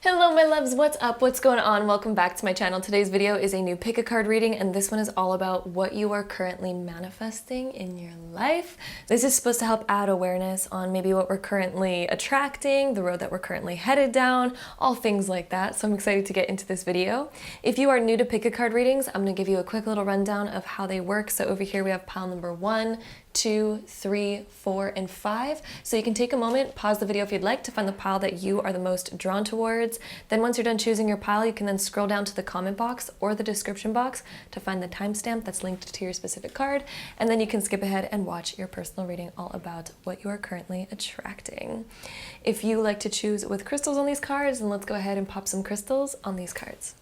Hello my loves, what's up? What's going on? Welcome back to my channel. Today's video is a new pick a card reading, and this one is all about what you are currently manifesting in your life. This is supposed to help add awareness on maybe what we're currently attracting, the road that we're currently headed down, all things like that. So I'm excited to get into this video. If you are new to pick a card readings, I'm going to give you a quick little rundown of how they work. So over here we have pile number 1, 2, 3, 4, and 5. So you can take a moment, pause the video if you'd like to find the pile that you are the most drawn towards. Then once you're done choosing your pile, you can then scroll down to the comment box or the description box to find the timestamp that's linked to your specific card. And then you can skip ahead and watch your personal reading all about what you are currently attracting. If you like to choose with crystals on these cards, then let's go ahead and pop some crystals on these cards.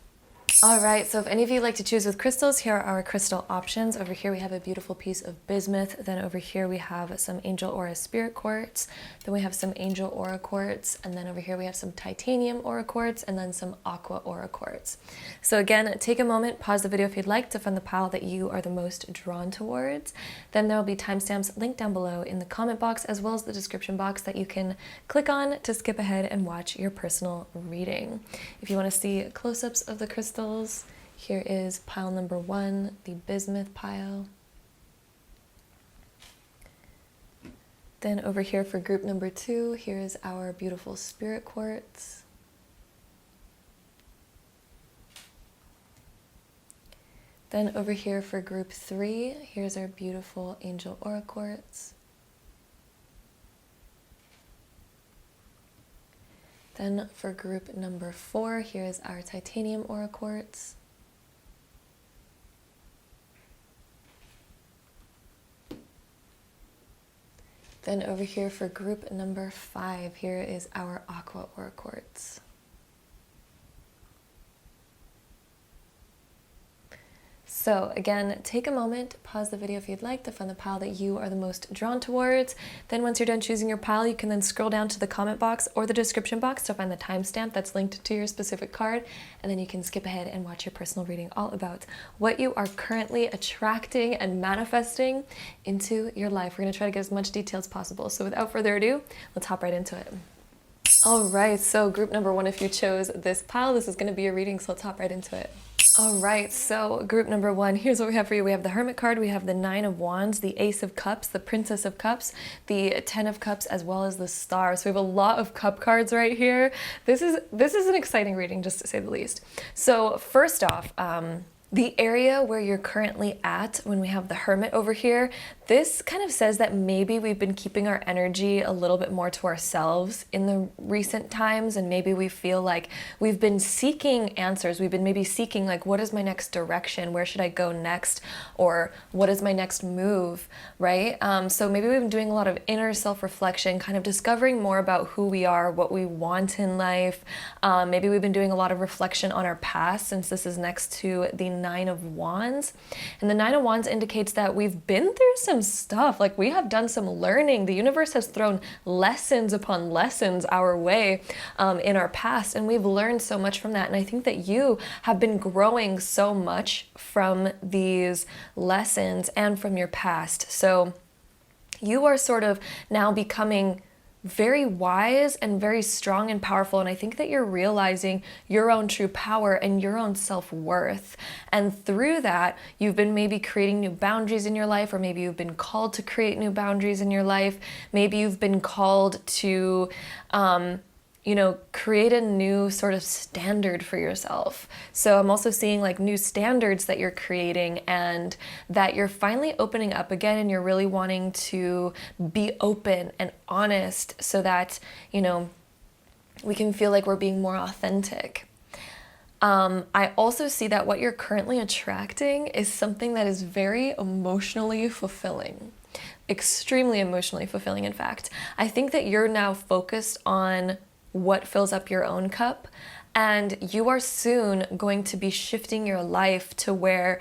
All right, so if any of you like to choose with crystals, here are our crystal options. Over here we have a beautiful piece of bismuth. Then over here we have some angel aura spirit quartz. Then we have some angel aura quartz. And then over here we have some titanium aura quartz and then some aqua aura quartz. So again, take a moment, pause the video if you'd like to find the pile that you are the most drawn towards. Then there will be timestamps linked down below in the comment box as well as the description box that you can click on to skip ahead and watch your personal reading. If you want to see close-ups of the crystals, here is pile number 1, the bismuth pile. Then over here for group number 2, here is our beautiful spirit quartz. Then over here for group 3, here's our beautiful angel aura quartz. Then for group number 4, here's our titanium aura quartz. Then over here for group number 5, here is our aqua aura quartz. So again, take a moment, pause the video if you'd like to find the pile that you are the most drawn towards. Then once you're done choosing your pile, you can then scroll down to the comment box or the description box to find the timestamp that's linked to your specific card. And then you can skip ahead and watch your personal reading all about what you are currently attracting and manifesting into your life. We're going to try to get as much detail as possible. So without further ado, let's hop right into it. All right, so group number 1, if you chose this pile, this is going to be a reading, so let's hop right into it. All right, so group number 1, here's what we have for you. We have the Hermit card, we have the 9 of Wands, the Ace of Cups, the Princess of Cups, the 10 of Cups, as well as the Star. So we have a lot of cup cards right here. This is an exciting reading, just to say the least. So first off, the area where you're currently at when we have the Hermit over here, this kind of says that maybe we've been keeping our energy a little bit more to ourselves in the recent times, and maybe we feel like we've been seeking answers. We've been maybe seeking like, what is my next direction? Where should I go next? Or what is my next move, right? So maybe we've been doing a lot of inner self-reflection, kind of discovering more about who we are, what we want in life. Maybe we've been doing a lot of reflection on our past, since this is next to the 9 of Wands. And the 9 of Wands indicates that we've been through some stuff. Like, we have done some learning. The universe has thrown lessons upon lessons our way in our past, and we've learned so much from that. And I think that you have been growing so much from these lessons and from your past. So you are sort of now becoming very wise and very strong and powerful, and I think that you're realizing your own true power and your own self-worth. And through that, you've been maybe creating new boundaries in your life, or maybe you've been called to create new boundaries in your life. Maybe you've been called to create a new sort of standard for yourself. So I'm also seeing like new standards that you're creating, and that you're finally opening up again, and you're really wanting to be open and honest so that, we can feel like we're being more authentic. I also see that what you're currently attracting is something that is very emotionally fulfilling. Extremely emotionally fulfilling, in fact. I think that you're now focused on what fills up your own cup, and you are soon going to be shifting your life to where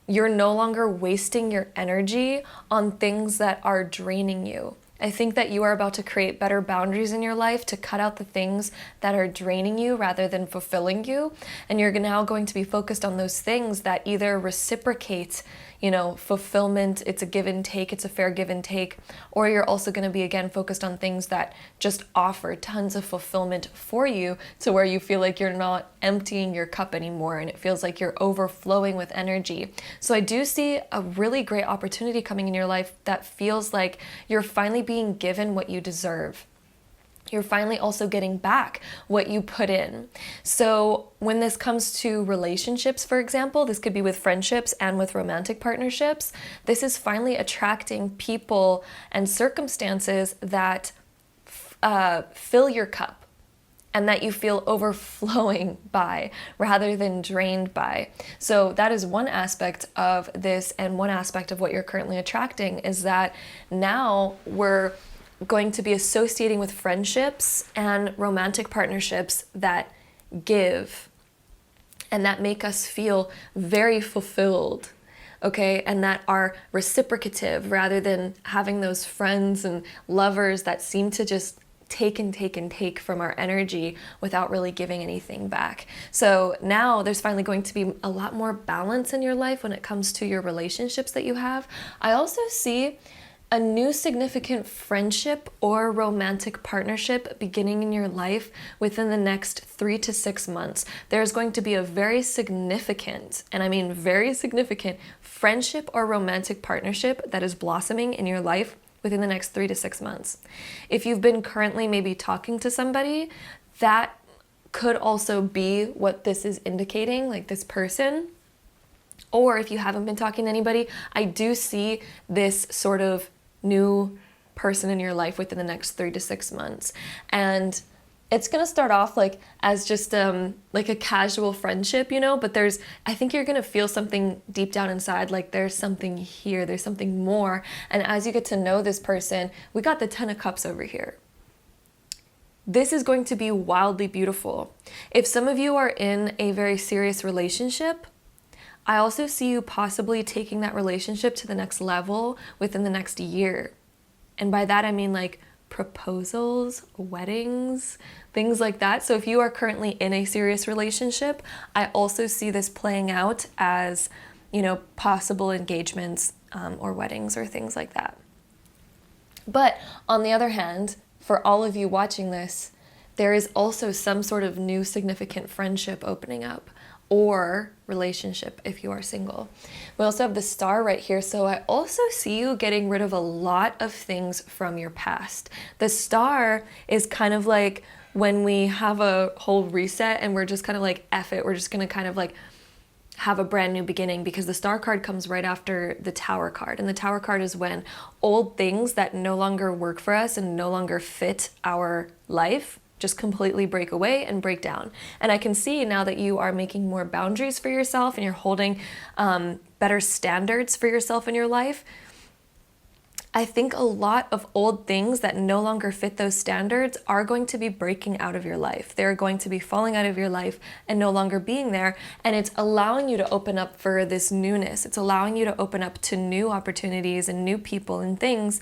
you're no longer wasting your energy on things that are draining you. I think that you are about to create better boundaries in your life to cut out the things that are draining you rather than fulfilling you. And you're now going to be focused on those things that either reciprocate, fulfillment. It's a give and take. It's a fair give and take. Or you're also going to be, again, focused on things that just offer tons of fulfillment for you, to where you feel like you're not emptying your cup anymore and it feels like you're overflowing with energy. So I do see a really great opportunity coming in your life that feels like you're finally being given what you deserve. You're finally also getting back what you put in. So when this comes to relationships, for example, this could be with friendships and with romantic partnerships, this is finally attracting people and circumstances that fill your cup and that you feel overflowing by rather than drained by. So that is one aspect of this, and one aspect of what you're currently attracting is that now we're going to be associating with friendships and romantic partnerships that give and that make us feel very fulfilled, okay? And that are reciprocative rather than having those friends and lovers that seem to just take and take and take from our energy without really giving anything back. So now there's finally going to be a lot more balance in your life when it comes to your relationships that you have. I also see a new significant friendship or romantic partnership beginning in your life within the next 3 to 6 months. There's going to be a very significant, and I mean very significant, friendship or romantic partnership that is blossoming in your life within the next 3 to 6 months. If you've been currently maybe talking to somebody, that could also be what this is indicating, like this person. Or if you haven't been talking to anybody, I do see this sort of new person in your life within the next 3 to 6 months. And it's going to start off like as just like a casual friendship, but I think you're going to feel something deep down inside, like there's something here, there's something more. And as you get to know this person, we got the 10 of Cups over here. This is going to be wildly beautiful. If some of you are in a very serious relationship, I also see you possibly taking that relationship to the next level within the next year. And by that, I mean like proposals, weddings, things like that. So if you are currently in a serious relationship, I also see this playing out as, possible engagements or weddings or things like that. But on the other hand, for all of you watching this, there is also some sort of new significant friendship opening up, or relationship if you are single. We also have the Star right here, so I also see you getting rid of a lot of things from your past. The Star is kind of like when we have a whole reset and we're just kind of like, F it, we're just gonna kind of like have a brand new beginning, because the Star card comes right after the Tower card. And the Tower card is when old things that no longer work for us and no longer fit our life just completely break away and break down. And I can see now that you are making more boundaries for yourself and you're holding better standards for yourself in your life. I think a lot of old things that no longer fit those standards are going to be breaking out of your life. They're going to be falling out of your life and no longer being there. And it's allowing you to open up for this newness. It's allowing you to open up to new opportunities and new people and things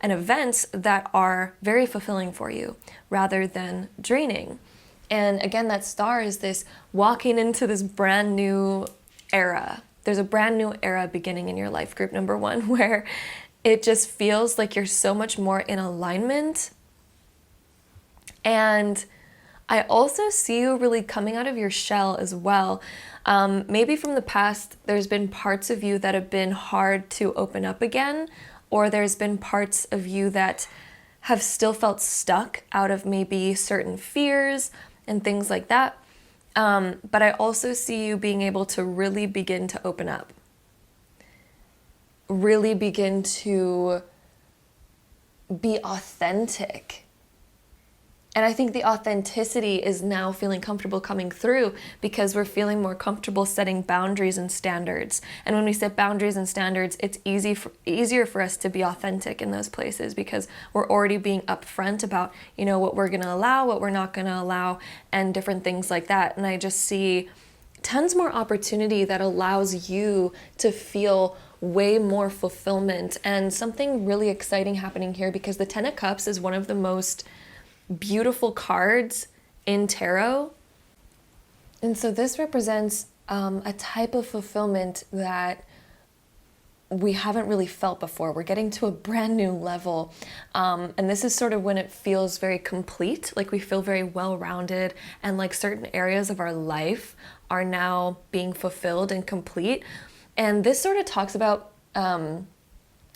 and events that are very fulfilling for you rather than draining. And again, that Star is this walking into this brand new era. There's a brand new era beginning in your life, group number 1, where it just feels like you're so much more in alignment. And I also see you really coming out of your shell as well. Maybe from the past, there's been parts of you that have been hard to open up again, or there's been parts of you that have still felt stuck out of maybe certain fears and things like that. But I also see you being able to really begin to open up. Really begin to be authentic. And I think the authenticity is now feeling comfortable coming through because we're feeling more comfortable setting boundaries and standards. And when we set boundaries and standards, it's easier for us to be authentic in those places because we're already being upfront about, what we're going to allow, what we're not going to allow, and different things like that. And I just see tons more opportunity that allows you to feel way more fulfillment, and something really exciting happening here, because the Ten of Cups is one of the most beautiful cards in tarot. And so this represents a type of fulfillment that we haven't really felt before. We're getting to a brand new level. And this is sort of when it feels very complete, like we feel very well-rounded, and like certain areas of our life are now being fulfilled and complete. And this sort of talks about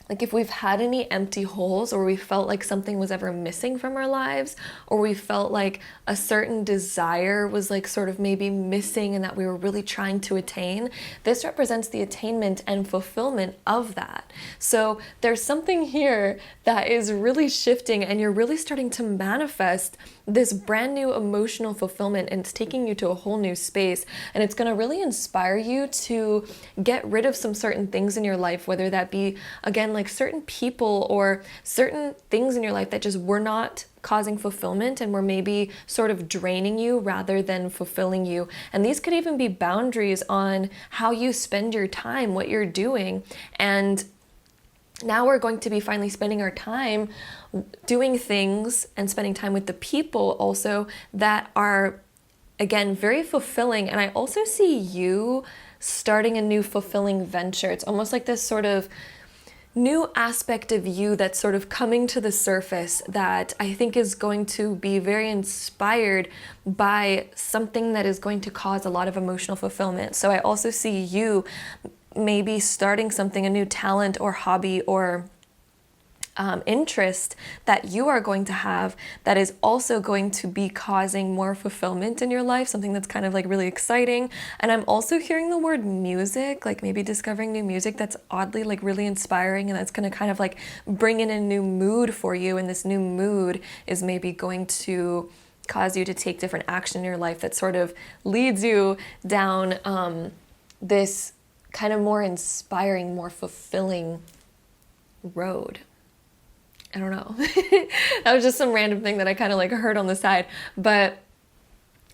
like if we've had any empty holes, or we felt like something was ever missing from our lives, or we felt like a certain desire was like sort of maybe missing and that we were really trying to attain, this represents the attainment and fulfillment of that. So there's something here that is really shifting, and you're really starting to manifest this brand new emotional fulfillment, and it's taking you to a whole new space, and it's going to really inspire you to get rid of some certain things in your life, whether that be, again, like certain people or certain things in your life that just were not causing fulfillment and were maybe sort of draining you rather than fulfilling you. And these could even be boundaries on how you spend your time, what you're doing. And now we're going to be finally spending our time doing things and spending time with the people also that are, again, very fulfilling. And I also see you starting a new fulfilling venture. It's almost like this sort of new aspect of you that's sort of coming to the surface that I think is going to be very inspired by something that is going to cause a lot of emotional fulfillment. So I also see you maybe starting something, a new talent or hobby or interest that you are going to have that is also going to be causing more fulfillment in your life, something that's kind of like really exciting. And I'm also hearing the word music, like maybe discovering new music that's oddly like really inspiring, and that's going to kind of like bring in a new mood for you. And this new mood is maybe going to cause you to take different action in your life that sort of leads you down this kind of more inspiring, more fulfilling road. I don't know. That was just some random thing that I kind of like heard on the side, but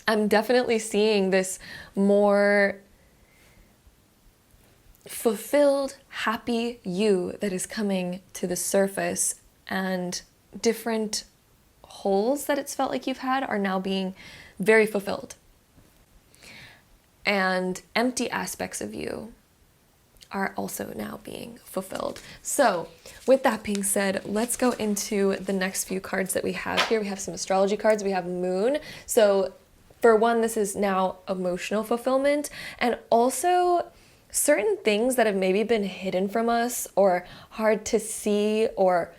I'm definitely seeing this more fulfilled, happy you that is coming to the surface, and different holes that it's felt like you've had are now being very fulfilled. And empty aspects of you are also now being fulfilled. So with that being said, let's go into the next few cards that we have here. We have some astrology cards. We have Moon. So for one, this is now emotional fulfillment, and also certain things that have maybe been hidden from us or hard to see, or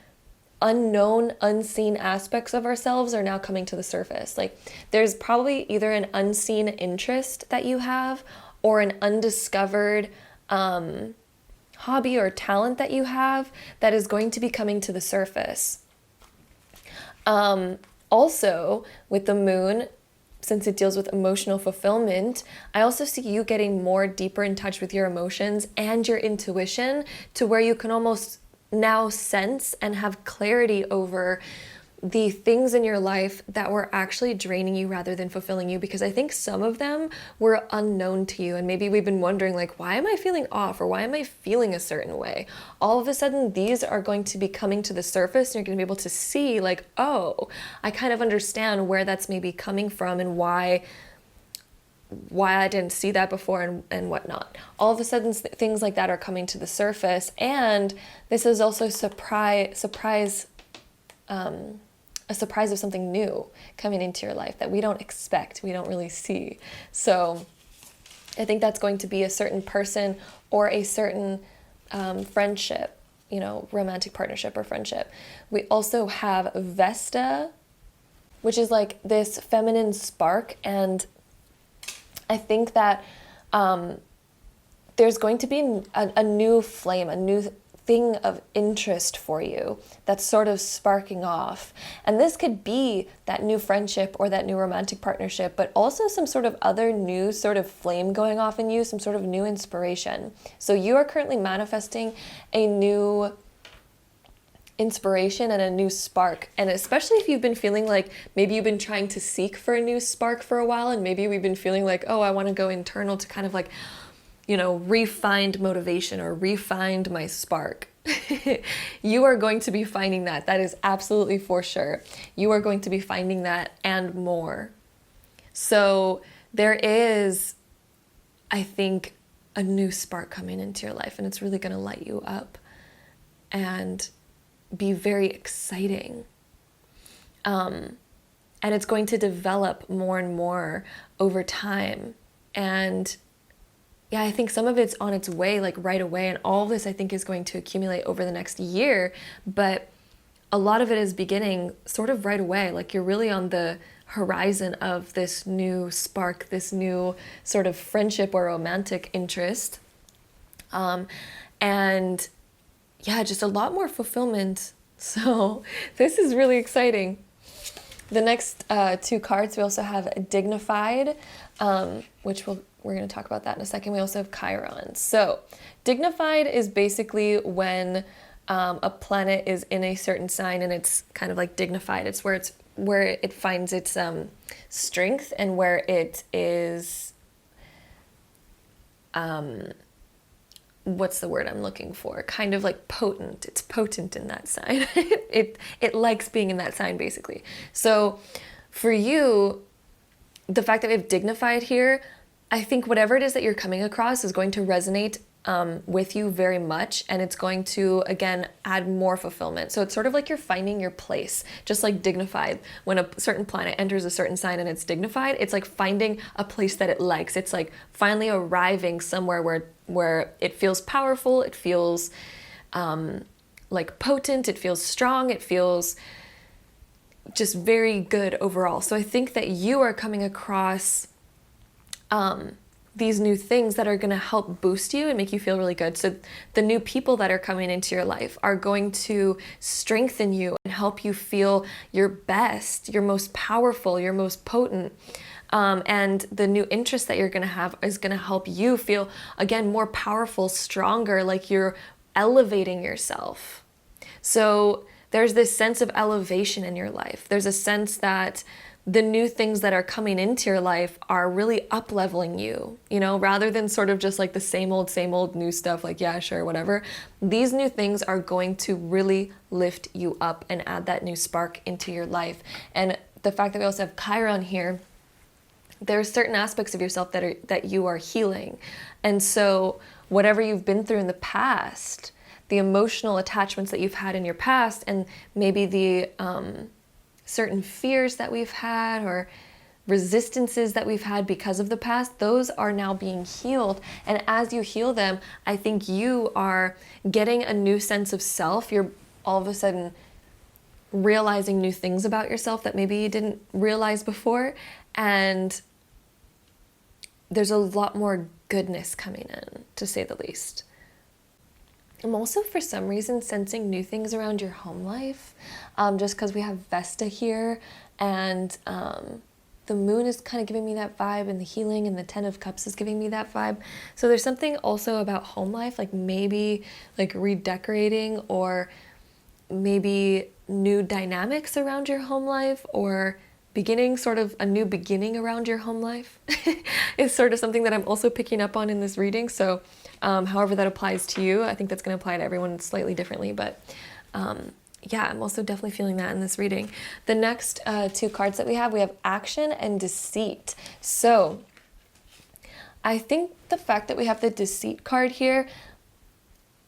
unknown, unseen aspects of ourselves are now coming to the surface. Like there's probably either an unseen interest that you have, or an undiscovered hobby or talent that you have that is going to be coming to the surface. Also, with the Moon, since it deals with emotional fulfillment, I also see you getting more deeper in touch with your emotions and your intuition, to where you can almost now sense and have clarity over the things in your life that were actually draining you rather than fulfilling you, because I think some of them were unknown to you, and maybe we've been wondering like, why am I feeling off, or why am I feeling a certain way? All of a sudden these are going to be coming to the surface, and you're going to be able to see like, oh, I kind of understand where that's maybe coming from, and why I didn't see that before, and whatnot. All of a sudden things like that are coming to the surface. And this is also a surprise of something new coming into your life that we don't expect, we don't really see. So I think that's going to be a certain person or a certain friendship, romantic partnership or friendship. We also have Vesta, which is like this feminine spark, and I think that there's going to be a new flame, a new thing of interest for you that's sort of sparking off. And this could be that new friendship or that new romantic partnership, but also some sort of other new sort of flame going off in you, some sort of new inspiration. So you are currently manifesting a new inspiration and a new spark. And especially if you've been feeling like maybe you've been trying to seek for a new spark for a while, and maybe we've been feeling like, oh, I want to go internal to kind of like, you know, re-find motivation or re-find my spark. You are going to be finding that. That is absolutely for sure. You are going to be finding that and more. So there is, I think, a new spark coming into your life, and it's really going to light you up and be very exciting. And it's going to develop more and more over time. And yeah, I think some of it's on its way, like right away. And all of this, I think, is going to accumulate over the next year. But a lot of it is beginning sort of right away. Like you're really on the horizon of this new spark, this new sort of friendship or romantic interest. And yeah, just a lot more fulfillment. So this is really exciting. The next two cards, we also have Dignified, which we're going to talk about that in a second. We also have Chiron. So Dignified is basically when a planet is in a certain sign and it's kind of like dignified. It's where it finds its strength and where it is what's the word I'm looking for? Kind of like potent. It's potent in that sign. It likes being in that sign, basically. So for you, the fact that we have dignified here, I think whatever it is that you're coming across is going to resonate with you very much, and it's going to, again, add more fulfillment. So it's sort of like you're finding your place, just like dignified. When a certain planet enters a certain sign and it's dignified, it's like finding a place that it likes. It's like finally arriving somewhere where it feels powerful, it feels like potent, it feels strong, it feels just very good overall. So I think that you are coming across these new things that are going to help boost you and make you feel really good. So the new people that are coming into your life are going to strengthen you and help you feel your best, your most powerful, your most potent. And the new interest that you're going to have is going to help you feel, again, more powerful, stronger, like you're elevating yourself. So there's this sense of elevation in your life. There's a sense that the new things that are coming into your life are really up-leveling you, rather than sort of just like the same old new stuff, like, yeah, sure, whatever. These new things are going to really lift you up and add that new spark into your life. And the fact that we also have Chiron here, there are certain aspects of yourself that you are healing. And so whatever you've been through in the past, the emotional attachments that you've had in your past, and maybe the certain fears that we've had or resistances that we've had because of the past, those are now being healed. And as you heal them, I think you are getting a new sense of self. You're all of a sudden realizing new things about yourself that maybe you didn't realize before. And there's a lot more goodness coming in, to say the least. I'm also, for some reason, sensing new things around your home life, just because we have Vesta here, and the moon is kind of giving me that vibe, and the healing and the Ten of Cups is giving me that vibe. So there's something also about home life, like maybe like redecorating, or maybe new dynamics around your home life, or beginning sort of a new beginning around your home life is sort of something that I'm also picking up on in this reading. So however that applies to you, I think that's going to apply to everyone slightly differently. But yeah, I'm also definitely feeling that in this reading. The next two cards that we have Action and Deceit. So I think the fact that we have the Deceit card here,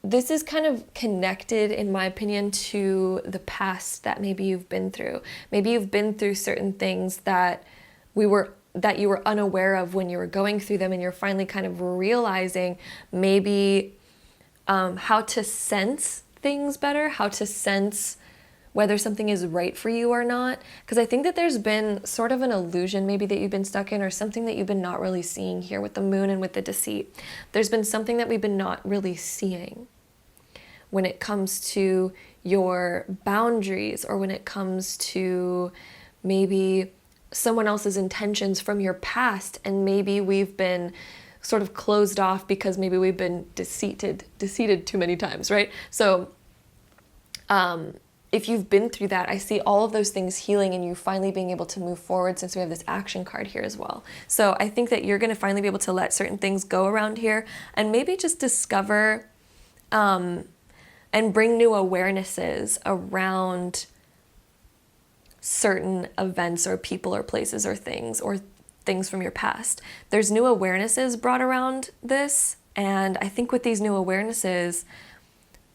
this is kind of connected, in my opinion, to the past that maybe you've been through. Maybe you've been through certain things that you were unaware of when you were going through them, and you're finally kind of realizing maybe how to sense things better, how to sense whether something is right for you or not. Because I think that there's been sort of an illusion maybe that you've been stuck in, or something that you've been not really seeing here with the moon and with the Deceit. There's been something that we've been not really seeing when it comes to your boundaries, or when it comes to maybe someone else's intentions from your past, and maybe we've been sort of closed off because maybe we've been deceived too many times, right? So if you've been through that, I see all of those things healing and you finally being able to move forward, since we have this action card here as well. So I think that you're going to finally be able to let certain things go around here and maybe just discover and bring new awarenesses around certain events or people or places or things from your past. There's new awarenesses brought around this, and I think with these new awarenesses,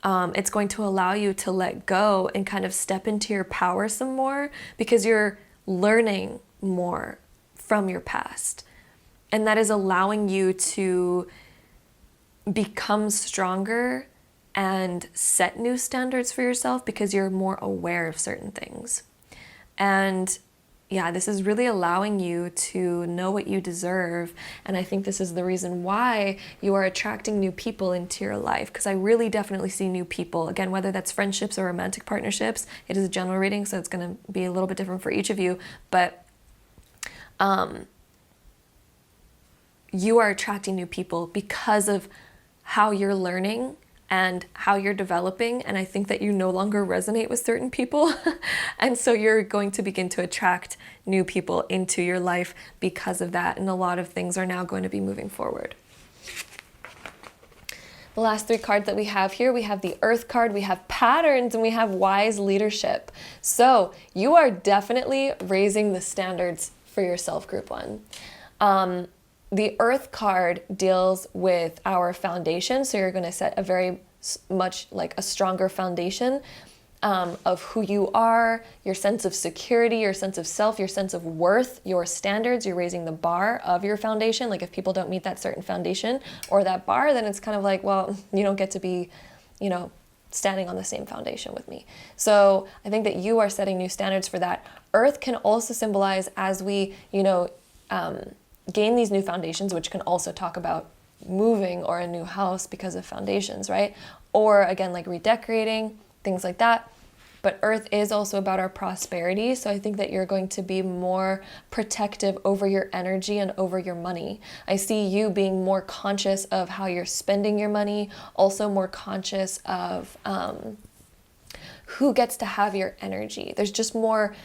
it's going to allow you to let go and kind of step into your power some more, because you're learning more from your past. And that is allowing you to become stronger and set new standards for yourself because you're more aware of certain things. And yeah, this is really allowing you to know what you deserve. And I think this is the reason why you are attracting new people into your life, because I really definitely see new people. Again, whether that's friendships or romantic partnerships, it is a general reading, so it's going to be a little bit different for each of you. But you are attracting new people because of how you're learning and how you're developing. And I think that you no longer resonate with certain people. And so you're going to begin to attract new people into your life because of that. And a lot of things are now going to be moving forward. The last three cards that we have here, we have the Earth card, we have patterns, and we have wise leadership. So you are definitely raising the standards for yourself, group one. The Earth card deals with our foundation. So you're going to set a very much like a stronger foundation of who you are, your sense of security, your sense of self, your sense of worth, your standards. You're raising the bar of your foundation. Like if people don't meet that certain foundation or that bar, then it's kind of like, well, you don't get to be, standing on the same foundation with me. So I think that you are setting new standards for that. Earth can also symbolize as we, gain these new foundations, which can also talk about moving or a new house because of foundations, right? Or again, like redecorating, things like that. But Earth is also about our prosperity. So I think that you're going to be more protective over your energy and over your money. I see you being more conscious of how you're spending your money, also more conscious of who gets to have your energy. There's just more,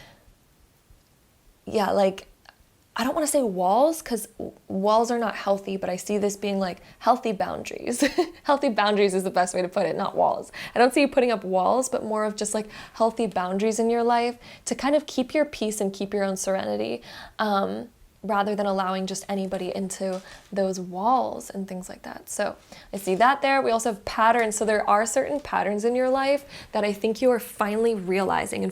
I don't want to say walls, because walls are not healthy, but I see this being like healthy boundaries. Healthy boundaries is the best way to put it, not walls. I don't see you putting up walls, but more of just like healthy boundaries in your life to kind of keep your peace and keep your own serenity, rather than allowing just anybody into those walls and things like that. So I see that there. We also have patterns. So there are certain patterns in your life that I think you are finally realizing,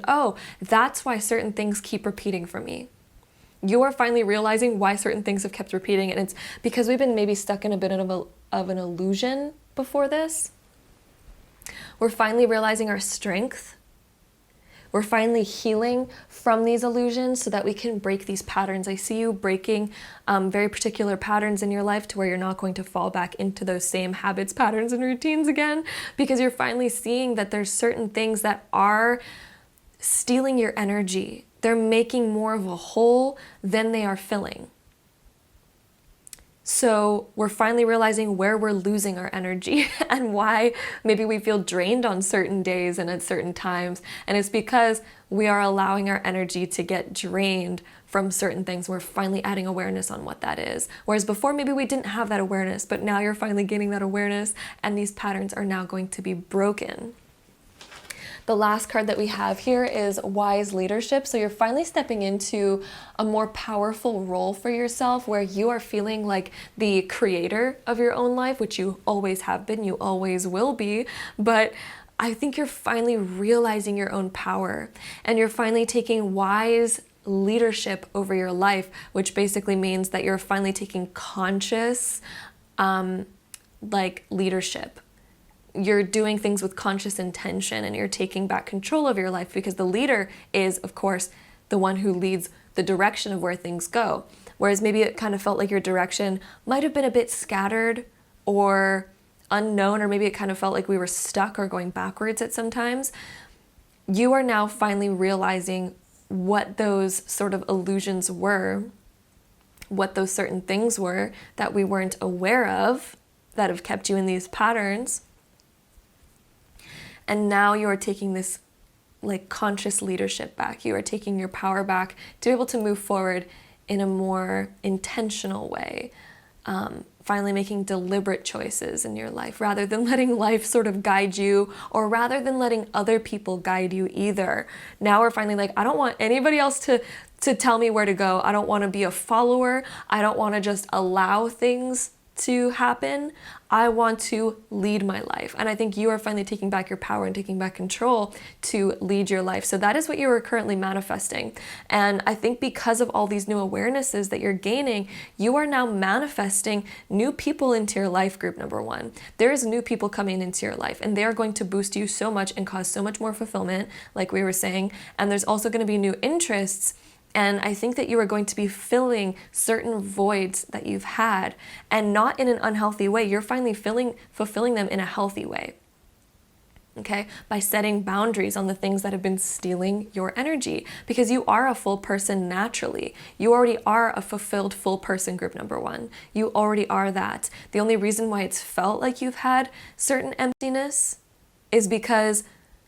oh, that's why certain things keep repeating for me. You are finally realizing why certain things have kept repeating, and it's because we've been maybe stuck in a bit of an illusion before this. We're finally realizing our strength. We're finally healing from these illusions so that we can break these patterns. I see you breaking very particular patterns in your life to where you're not going to fall back into those same habits, patterns, and routines again, because you're finally seeing that there's certain things that are stealing your energy. They're making more of a hole than they are filling. So we're finally realizing where we're losing our energy and why maybe we feel drained on certain days and at certain times. And it's because we are allowing our energy to get drained from certain things. We're finally adding awareness on what that is. Whereas before, maybe we didn't have that awareness, but now you're finally gaining that awareness, and these patterns are now going to be broken. The last card that we have here is wise leadership. So you're finally stepping into a more powerful role for yourself where you are feeling like the creator of your own life, which you always have been, you always will be. But I think you're finally realizing your own power, and you're finally taking wise leadership over your life, which basically means that you're finally taking conscious leadership. You're doing things with conscious intention, and you're taking back control of your life, because the leader is, of course, the one who leads the direction of where things go. Whereas maybe it kind of felt like your direction might have been a bit scattered or unknown, or maybe it kind of felt like we were stuck or going backwards at some times. You are now finally realizing what those sort of illusions were, what those certain things were that we weren't aware of that have kept you in these patterns. And now you are taking this like conscious leadership back. You are taking your power back to be able to move forward in a more intentional way. Finally making deliberate choices in your life rather than letting life sort of guide you, or rather than letting other people guide you either. Now we're finally like, I don't want anybody else to tell me where to go. I don't want to be a follower. I don't want to just allow things to happen. I want to lead my life. And I think you are finally taking back your power and taking back control to lead your life. So that is what you are currently manifesting. And I think because of all these new awarenesses that you're gaining, you are now manifesting new people into your life, group number one. There's new people coming into your life, and they are going to boost you so much and cause so much more fulfillment, like we were saying. And there's also going to be new interests. And I think that you are going to be filling certain voids that you've had, and not in an unhealthy way. You're finally fulfilling them in a healthy way. Okay? By setting boundaries on the things that have been stealing your energy, because you are a full person naturally. You already are a fulfilled full person, group number one. You already are that. The only reason why it's felt like you've had certain emptiness is because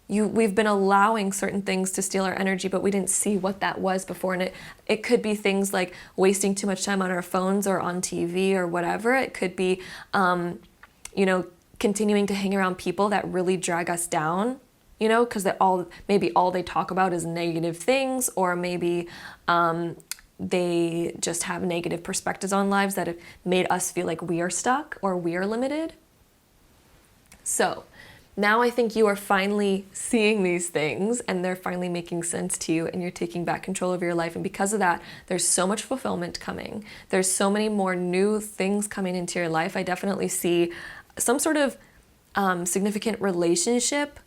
we've been allowing certain things to steal our energy, but we didn't see what that was before. And it could be things like wasting too much time on our phones or on TV or whatever. It could be, continuing to hang around people that really drag us down, because maybe all they talk about is negative things, or maybe they just have negative perspectives on lives that have made us feel like we are stuck or we are limited. So now I think you are finally seeing these things, and they're finally making sense to you, and you're taking back control of your life. And because of that, there's so much fulfillment coming. There's so many more new things coming into your life. I definitely see some sort of significant relationship,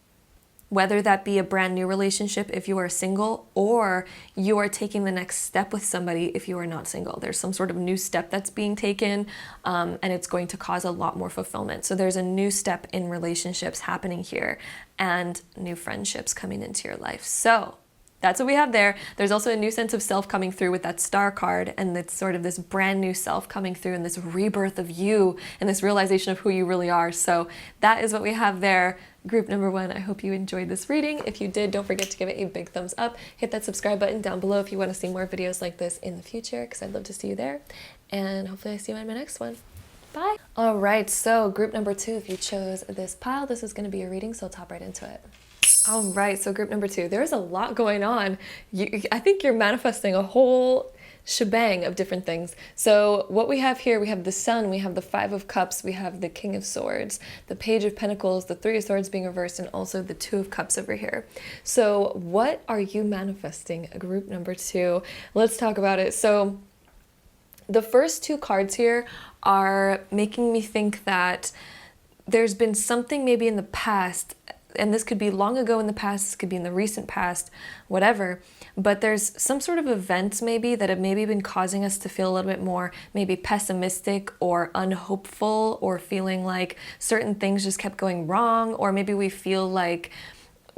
whether that be a brand new relationship if you are single, or you are taking the next step with somebody if you are not single. There's some sort of new step that's being taken, and it's going to cause a lot more fulfillment. So there's a new step in relationships happening here, and new friendships coming into your life. So that's what we have there. There's also a new sense of self coming through with that star card, and it's sort of this brand new self coming through, and this rebirth of you, and this realization of who you really are. So that is what we have there, group number one. I hope you enjoyed this reading. If you did, don't forget to give it a big thumbs up. Hit that subscribe button down below if you want to see more videos like this in the future, because I'd love to see you there. And hopefully I see you on my next one. Bye. All right, so group number two, if you chose this pile, this is going to be your reading, so I'll top right into it. All right, so group number two, there's a lot going on. I think you're manifesting a whole shebang of different things. So what we have here, we have the Sun, we have the Five of Cups, we have the King of Swords, the Page of Pentacles, the Three of Swords being reversed, and also the Two of Cups over here. So what are you manifesting, group number two? Let's talk about it. So the first two cards here are making me think that there's been something maybe in the past, and this could be long ago in the past, this could be in the recent past, whatever, but there's some sort of events maybe that have maybe been causing us to feel a little bit more maybe pessimistic or unhopeful, or feeling like certain things just kept going wrong, or maybe we feel like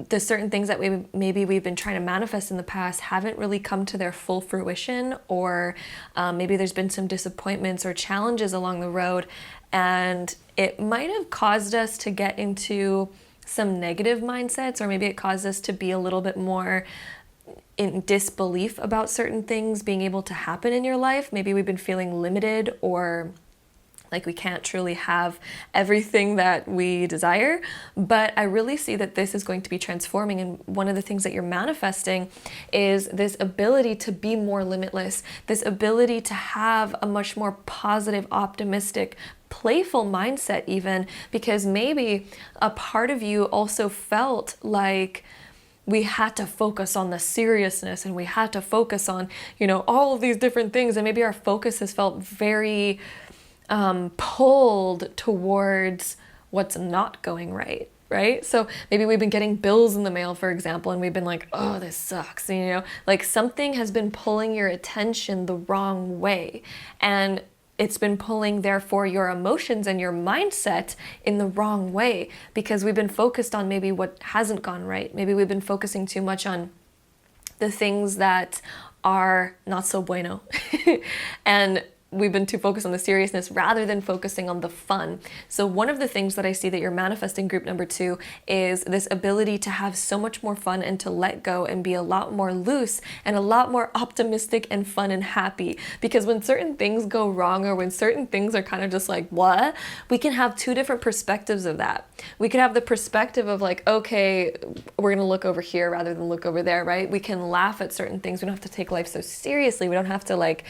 the certain things that maybe we've been trying to manifest in the past haven't really come to their full fruition, or maybe there's been some disappointments or challenges along the road, and it might have caused us to get into some negative mindsets, or maybe it caused us to be a little bit more in disbelief about certain things being able to happen in your life. Maybe we've been feeling limited, or like we can't truly have everything that we desire. But I really see that this is going to be transforming, and one of the things that you're manifesting is this ability to be more limitless, this ability to have a much more positive, optimistic, playful mindset even, because maybe a part of you also felt like we had to focus on the seriousness, and we had to focus on, all of these different things, and maybe our focus has felt very pulled towards what's not going right? So maybe we've been getting bills in the mail, for example, and we've been like, oh, this sucks, like something has been pulling your attention the wrong way, and it's been pulling, therefore, your emotions and your mindset in the wrong way, because we've been focused on maybe what hasn't gone right. Maybe we've been focusing too much on the things that are not so bueno. And we've been too focused on the seriousness rather than focusing on the fun. So one of the things that I see that you're manifesting, group number 2, is this ability to have so much more fun and to let go and be a lot more loose and a lot more optimistic and fun and happy. Because when certain things go wrong, or when certain things are kind of just like, what? We can have two different perspectives of that. We could have the perspective of like, okay, we're gonna look over here rather than look over there, right? We can laugh at certain things. We don't have to take life so seriously. We don't have to like,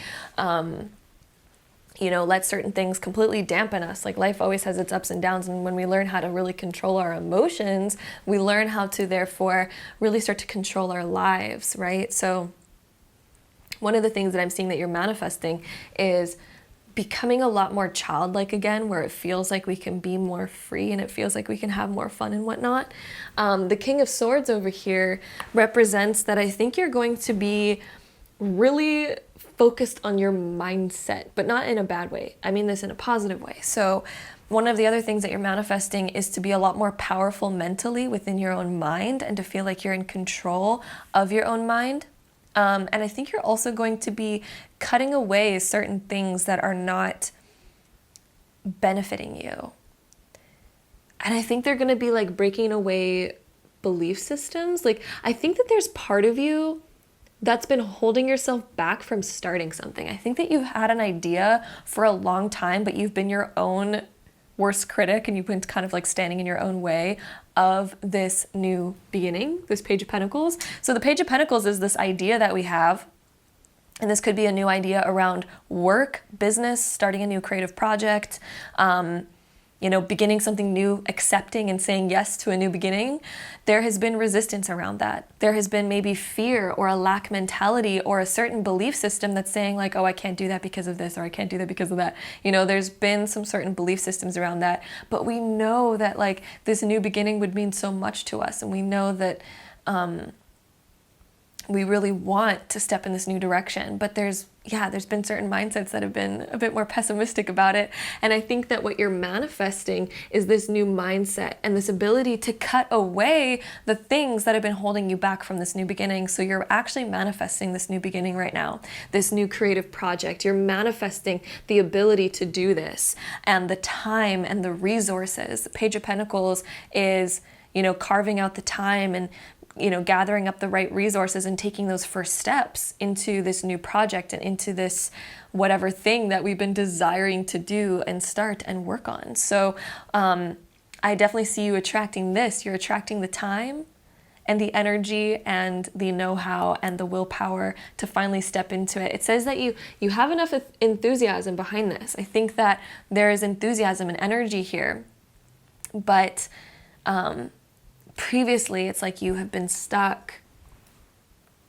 let certain things completely dampen us. Like, life always has its ups and downs. And when we learn how to really control our emotions, we learn how to therefore really start to control our lives, right? So one of the things that I'm seeing that you're manifesting is becoming a lot more childlike again, where it feels like we can be more free and it feels like we can have more fun and whatnot. The King of Swords over here represents that I think you're going to be really focused on your mindset, but not in a bad way. I mean this in a positive way. So one of the other things that you're manifesting is to be a lot more powerful mentally within your own mind and to feel like you're in control of your own mind. And I think you're also going to be cutting away certain things that are not benefiting you. And I think they're going to be like breaking away belief systems. Like, I think that there's part of you that's been holding yourself back from starting something. I think that you've had an idea for a long time, but you've been your own worst critic and you've been kind of like standing in your own way of this new beginning, this Page of Pentacles. So the Page of Pentacles is this idea that we have, and this could be a new idea around work, business, starting a new creative project, beginning something new, accepting and saying yes to a new beginning. There has been resistance around that. There has been maybe fear or a lack mentality or a certain belief system that's saying like, oh, I can't do that because of this, or I can't do that because of that. There's been some certain belief systems around that, but we know that like this new beginning would mean so much to us. And we know that, we really want to step in this new direction, but there's been certain mindsets that have been a bit more pessimistic about it. And I think that what you're manifesting is this new mindset and this ability to cut away the things that have been holding you back from this new beginning. So you're actually manifesting this new beginning right now, this new creative project. You're manifesting the ability to do this and the time and the resources. The Page of Pentacles is, carving out the time and gathering up the right resources and taking those first steps into this new project and into this whatever thing that we've been desiring to do and start and work on. So I definitely see you attracting this. You're attracting the time and the energy and the know-how and the willpower to finally step into it. It says that you have enough enthusiasm behind this. I think that there is enthusiasm and energy here, but previously, it's like you have been stuck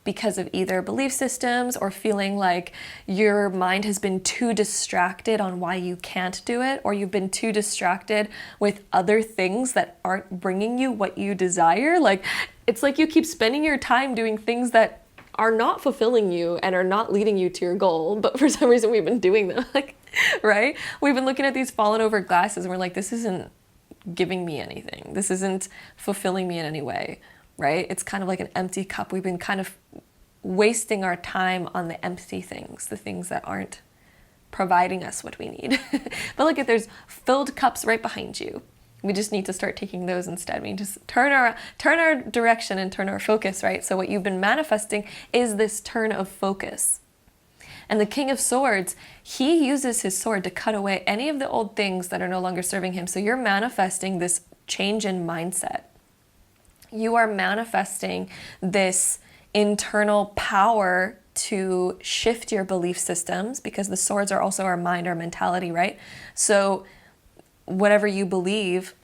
because of either belief systems or feeling like your mind has been too distracted on why you can't do it, or you've been too distracted with other things that aren't bringing you what you desire. Like, it's like you keep spending your time doing things that are not fulfilling you and are not leading you to your goal, but for some reason we've been doing them, like, right? We've been looking at these fallen over glasses and we're like, this isn't giving me anything. This isn't fulfilling me in any way, right? It's kind of like an empty cup. We've been kind of wasting our time on the empty things, the things that aren't providing us what we need. But look, there's filled cups right behind you. We just need to start taking those instead. We just turn our direction and turn our focus, right? So what you've been manifesting is this turn of focus. And the King of Swords, he uses his sword to cut away any of the old things that are no longer serving him. So you're manifesting this change in mindset. You are manifesting this internal power to shift your belief systems, because the swords are also our mind, our mentality, right? So whatever you believe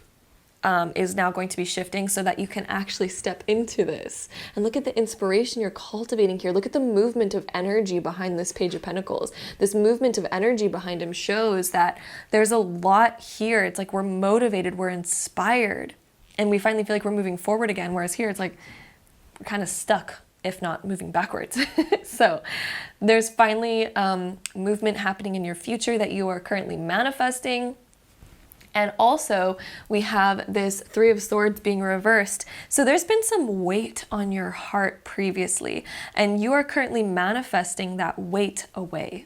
is now going to be shifting so that you can actually step into this. And look at the inspiration you're cultivating here. Look at the movement of energy behind this Page of Pentacles. This movement of energy behind him shows that there's a lot here. It's like we're motivated, we're inspired, and we finally feel like we're moving forward again. Whereas here, it's like we're kind of stuck, if not moving backwards. So there's finally movement happening in your future that you are currently manifesting. And also we have this Three of Swords being reversed. So there's been some weight on your heart previously, and you are currently manifesting that weight away.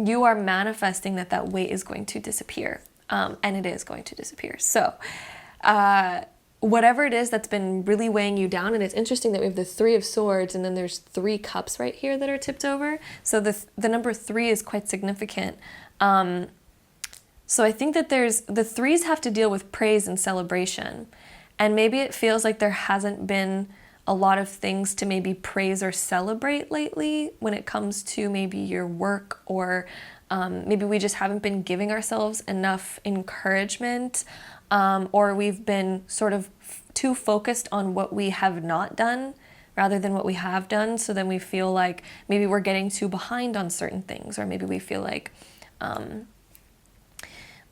you are manifesting that weight is going to disappear. And it is going to disappear. So whatever it is that's been really weighing you down, and it's interesting that we have the 3 of Swords and then there's 3 cups right here that are tipped over. So the number 3 is quite significant. So I think that the 3s have to deal with praise and celebration. And maybe it feels like there hasn't been a lot of things to maybe praise or celebrate lately when it comes to maybe your work, or maybe we just haven't been giving ourselves enough encouragement, or we've been sort of too focused on what we have not done rather than what we have done. So then we feel like maybe we're getting too behind on certain things, or maybe we feel like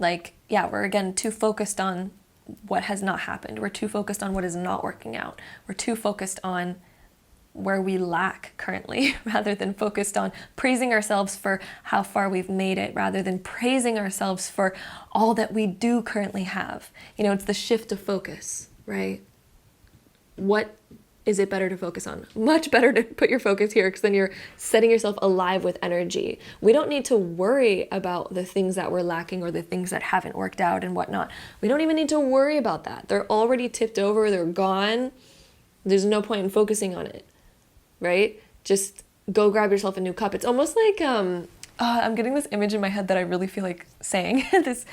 we're again too focused on what has not happened. We're too focused on what is not working out. We're too focused on where we lack currently, rather than focused on praising ourselves for how far we've made it, rather than praising ourselves for all that we do currently have. You know, it's the shift of focus, right? What is it better to focus on? Much better to put your focus here, because then you're setting yourself alive with energy. We don't need to worry about the things that we're lacking or the things that haven't worked out and whatnot. We don't even need to worry about that. They're already tipped over, they're gone. There's no point in focusing on it, right? Just go grab yourself a new cup. It's almost like, I'm getting this image in my head that I really feel like saying this.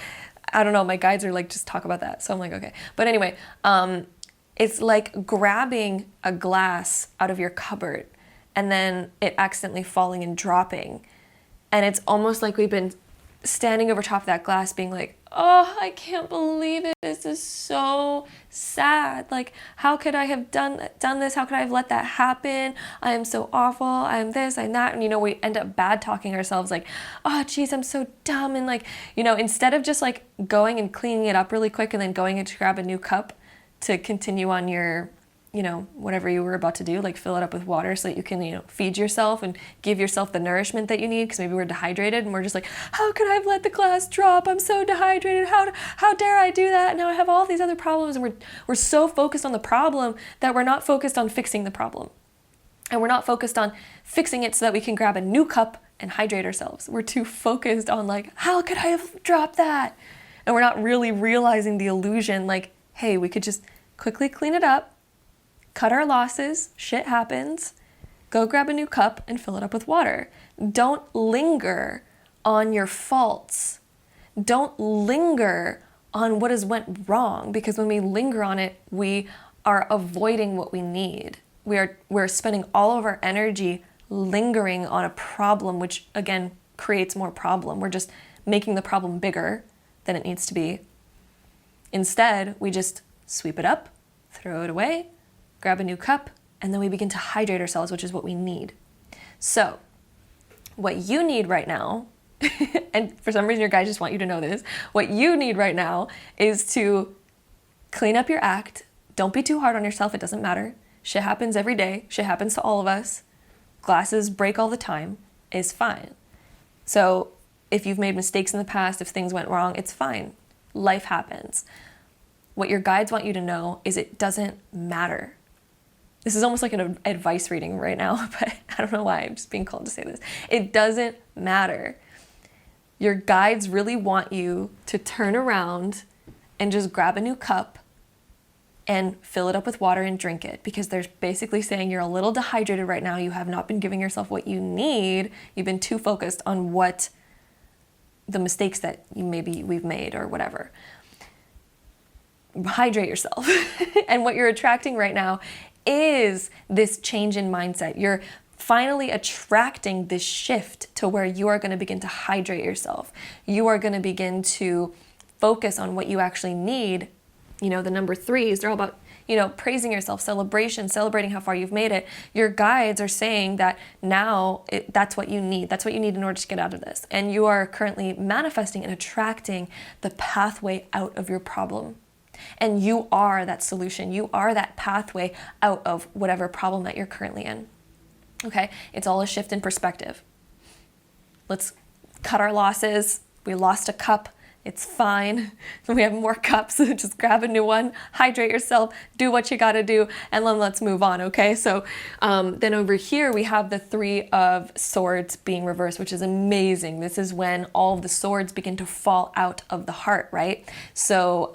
I don't know, my guides are like, just talk about that. So I'm like, okay. But anyway, it's like grabbing a glass out of your cupboard and then it accidentally falling and dropping. And it's almost like we've been standing over top of that glass being like, oh, I can't believe it. This is so sad. Like, how could I have done this? How could I have let that happen? I am so awful. I'm this, I'm that. And, you know, we end up bad talking ourselves like, oh, geez, I'm so dumb. And like, you know, instead of just like going and cleaning it up really quick and then going to grab a new cup to continue on your, you know, whatever you were about to do, like fill it up with water so that you can, you know, feed yourself and give yourself the nourishment that you need, because maybe we're dehydrated and we're just like, how could I have let the glass drop? I'm so dehydrated. How dare I do that? Now I have all these other problems, and we're so focused on the problem that we're not focused on fixing the problem. And we're not focused on fixing it so that we can grab a new cup and hydrate ourselves. We're too focused on like, how could I have dropped that? And we're not really realizing the illusion, like, hey, we could just quickly clean it up, cut our losses, shit happens, go grab a new cup and fill it up with water. Don't linger on your faults. Don't linger on what has went wrong, because when we linger on it, we are avoiding what we need. We're spending all of our energy lingering on a problem, which again creates more problem. We're just making the problem bigger than it needs to be. Instead, we just sweep it up, throw it away, grab a new cup, and then we begin to hydrate ourselves, which is what we need. So, what you need right now, and for some reason your guys just want you to know this, what you need right now is to clean up your act. Don't be too hard on yourself. It doesn't matter. Shit happens every day. Shit happens to all of us. Glasses break all the time. It's fine. So, if you've made mistakes in the past, if things went wrong, it's fine. Life happens. What your guides want you to know is it doesn't matter. This is almost like an advice reading right now, but I don't know why I'm just being called to say this. It doesn't matter. Your guides really want you to turn around and just grab a new cup and fill it up with water and drink it, because they're basically saying you're a little dehydrated right now. You have not been giving yourself what you need. You've been too focused on what the mistakes that we've made or whatever. Hydrate yourself. And what you're attracting right now is this change in mindset. You're finally attracting this shift to where you are going to begin to hydrate yourself. You are going to begin to focus on what you actually need. You know, the number 3s, they're all about, you know, praising yourself, celebration, celebrating how far you've made it. Your guides are saying that now that's what you need. That's what you need in order to get out of this. And you are currently manifesting and attracting the pathway out of your problem. And you are that solution. You are that pathway out of whatever problem that you're currently in. Okay? It's all a shift in perspective. Let's cut our losses. We lost a cup. It's fine. We have more cups, so just grab a new one, hydrate yourself, do what you gotta do, and then let's move on, okay? So then over here, we have the Three of Swords being reversed, which is amazing. This is when all of the swords begin to fall out of the heart, right? So,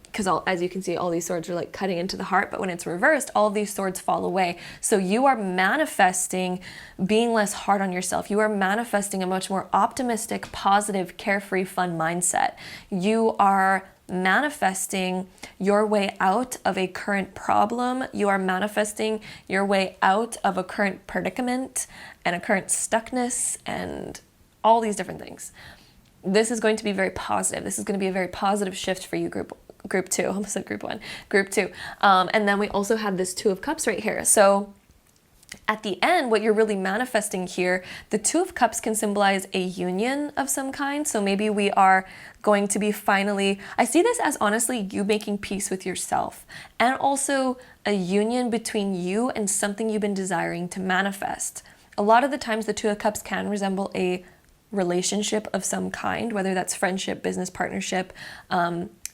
because as you can see, all these swords are like cutting into the heart, but when it's reversed, all of these swords fall away. So you are manifesting being less hard on yourself. You are manifesting a much more optimistic, positive, carefree, fun mindset. You are manifesting your way out of a current problem. You are manifesting your way out of a current predicament and a current stuckness and all these different things. This is going to be very positive. This is going to be a very positive shift for you, group two. I almost said group one. Group two. And then we also have this Two of Cups right here. So at the end, what you're really manifesting here, the Two of Cups can symbolize a union of some kind. So maybe we are going to be finally, I see this as honestly you making peace with yourself, and also a union between you and something you've been desiring to manifest. A lot of the times the Two of Cups can resemble a relationship of some kind, whether that's friendship, business partnership,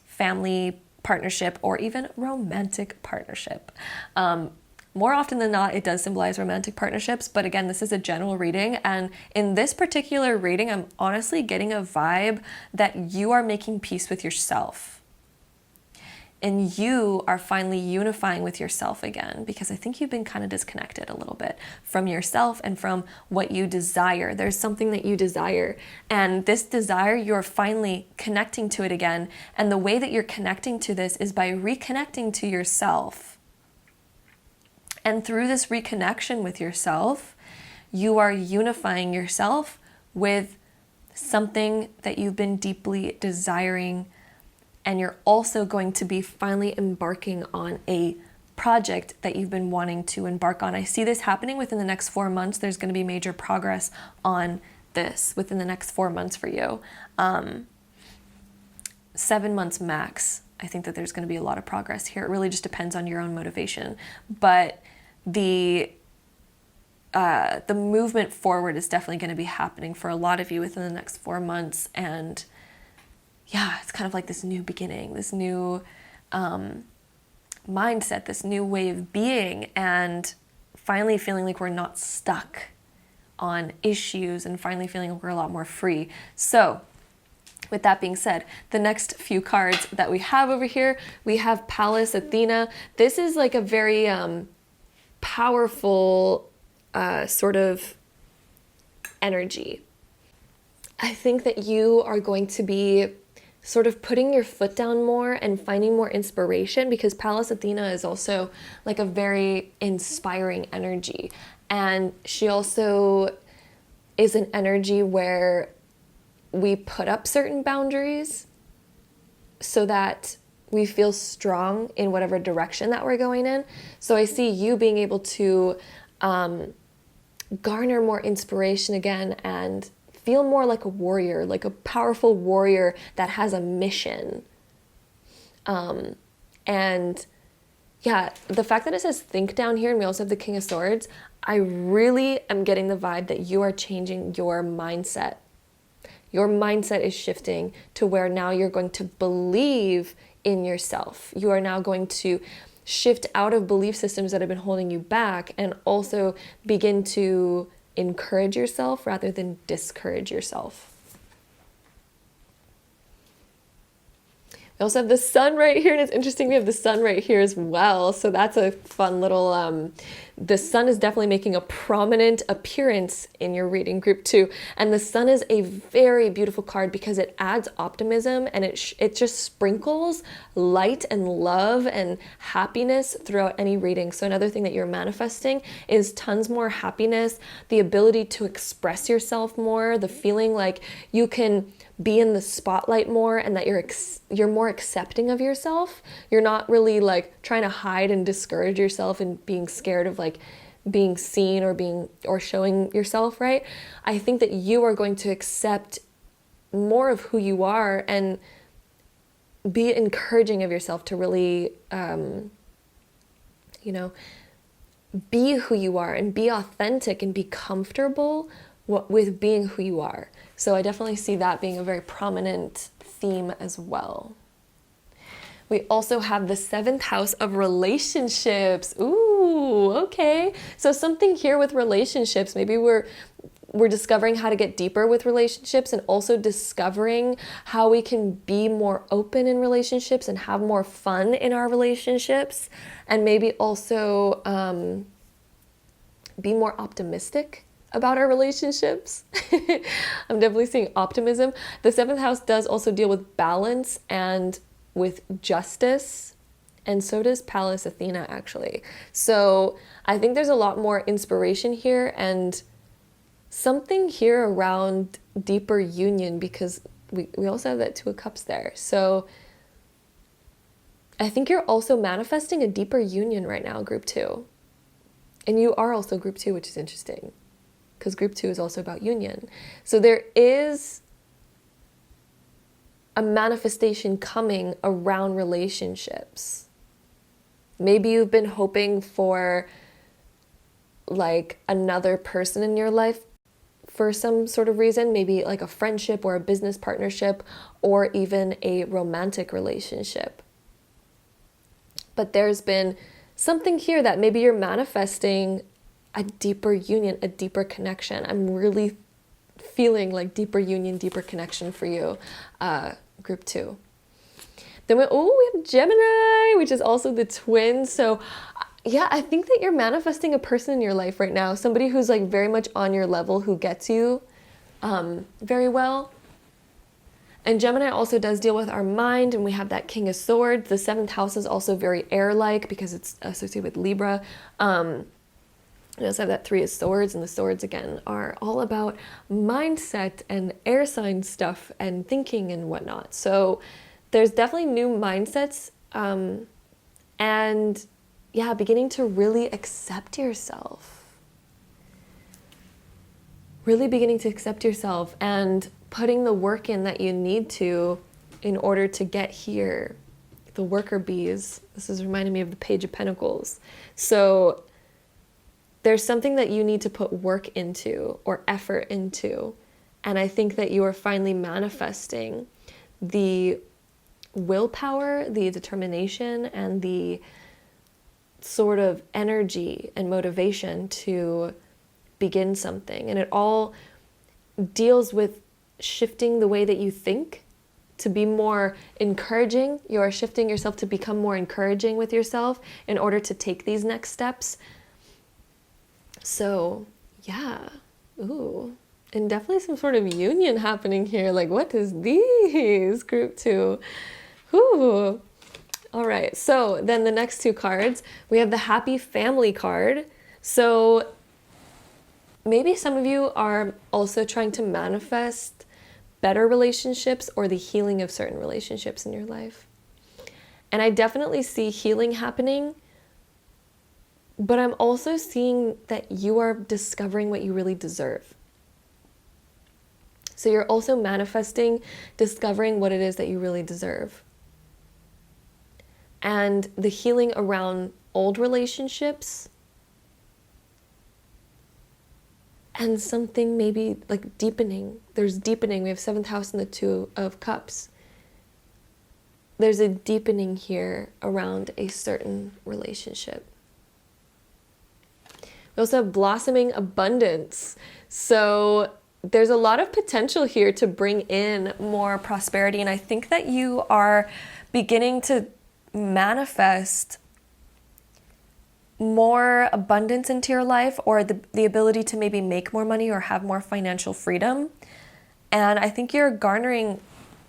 family partnership, or even romantic partnership. More often than not, it does symbolize romantic partnerships, but again, this is a general reading, and in this particular reading, I'm honestly getting a vibe that you are making peace with yourself. And you are finally unifying with yourself again, because I think you've been kind of disconnected a little bit from yourself and from what you desire. There's something that you desire, and this desire, you're finally connecting to it again. And the way that you're connecting to this is by reconnecting to yourself. And through this reconnection with yourself, you are unifying yourself with something that you've been deeply desiring. And you're also going to be finally embarking on a project that you've been wanting to embark on. I see this happening within the next 4 months. There's going to be major progress on this within the next 4 months for you. 7 months max. I think that there's going to be a lot of progress here. It really just depends on your own motivation. But the movement forward is definitely going to be happening for a lot of you within the next 4 months. And yeah, it's kind of like this new beginning, this new mindset, this new way of being, and finally feeling like we're not stuck on issues and finally feeling like we're a lot more free. So with that being said, the next few cards that we have over here, we have Pallas Athena. This is like a very powerful sort of energy. I think that you are going to be sort of putting your foot down more and finding more inspiration, because Pallas Athena is also like a very inspiring energy. And she also is an energy where we put up certain boundaries so that we feel strong in whatever direction that we're going in. So I see you being able to garner more inspiration again and feel more like a warrior, like a powerful warrior that has a mission. And yeah, the fact that it says think down here and we also have the King of Swords, I really am getting the vibe that you are changing your mindset. Your mindset is shifting to where now you're going to believe in yourself. You are now going to shift out of belief systems that have been holding you back and also begin to encourage yourself rather than discourage yourself. We also have the sun right here, and it's interesting we have the sun right here as well. So that's a fun little, the sun is definitely making a prominent appearance in your reading group too. And the sun is a very beautiful card because it adds optimism and it just sprinkles light and love and happiness throughout any reading. So another thing that you're manifesting is tons more happiness, the ability to express yourself more, the feeling like you can be in the spotlight more, and that you're more accepting of yourself. You're not really like trying to hide and discourage yourself and being scared of like being seen or showing yourself, right? I think that you are going to accept more of who you are and be encouraging of yourself to really be who you are and be authentic and be comfortable with being who you are. So I definitely see that being a very prominent theme as well. We also have the 7th house of relationships. Ooh, okay. So something here with relationships. Maybe we're discovering how to get deeper with relationships, and also discovering how we can be more open in relationships and have more fun in our relationships, and maybe also be more optimistic about our relationships. I'm definitely seeing optimism. The 7th house does also deal with balance and with justice, and so does Pallas Athena, actually. So I think there's a lot more inspiration here, and something here around deeper union, because we also have that 2 of Cups there. So I think you're also manifesting a deeper union right now, group 2. And you are also group 2, which is interesting, because group 2 is also about union. So there is a manifestation coming around relationships. Maybe you've been hoping for like another person in your life for some sort of reason, maybe like a friendship or a business partnership or even a romantic relationship. But there's been something here that maybe you're manifesting a deeper union, a deeper connection. I'm really feeling like deeper union, deeper connection for you, group 2. Then we have Gemini, which is also the twin. So yeah, I think that you're manifesting a person in your life right now, somebody who's like very much on your level, who gets you very well. And Gemini also does deal with our mind, and we have that King of Swords. The 7th house is also very air-like because it's associated with Libra. We also have that 3 of Swords, and the Swords, again, are all about mindset and air sign stuff and thinking and whatnot. So there's definitely new mindsets, and yeah, beginning to really accept yourself. Really beginning to accept yourself and putting the work in that you need to in order to get here. The worker bees. This is reminding me of the Page of Pentacles. So there's something that you need to put work into or effort into. And I think that you are finally manifesting the willpower, the determination, and the sort of energy and motivation to begin something. And it all deals with shifting the way that you think to be more encouraging. You are shifting yourself to become more encouraging with yourself in order to take these next steps. So yeah, ooh, and definitely some sort of union happening here. Like, what is these, group 2? Ooh. All right, so then the next 2 cards, we have the Happy Family card. So maybe some of you are also trying to manifest better relationships or the healing of certain relationships in your life. And I definitely see healing happening, but I'm also seeing that you are discovering what you really deserve. So you're also manifesting, discovering what it is that you really deserve. And the healing around old relationships, and something maybe like deepening. There's deepening. We have 7th house and the 2 of Cups. There's a deepening here around a certain relationship. We also have blossoming abundance. So there's a lot of potential here to bring in more prosperity. And I think that you are beginning to manifest more abundance into your life, or the ability to maybe make more money or have more financial freedom. And I think you're garnering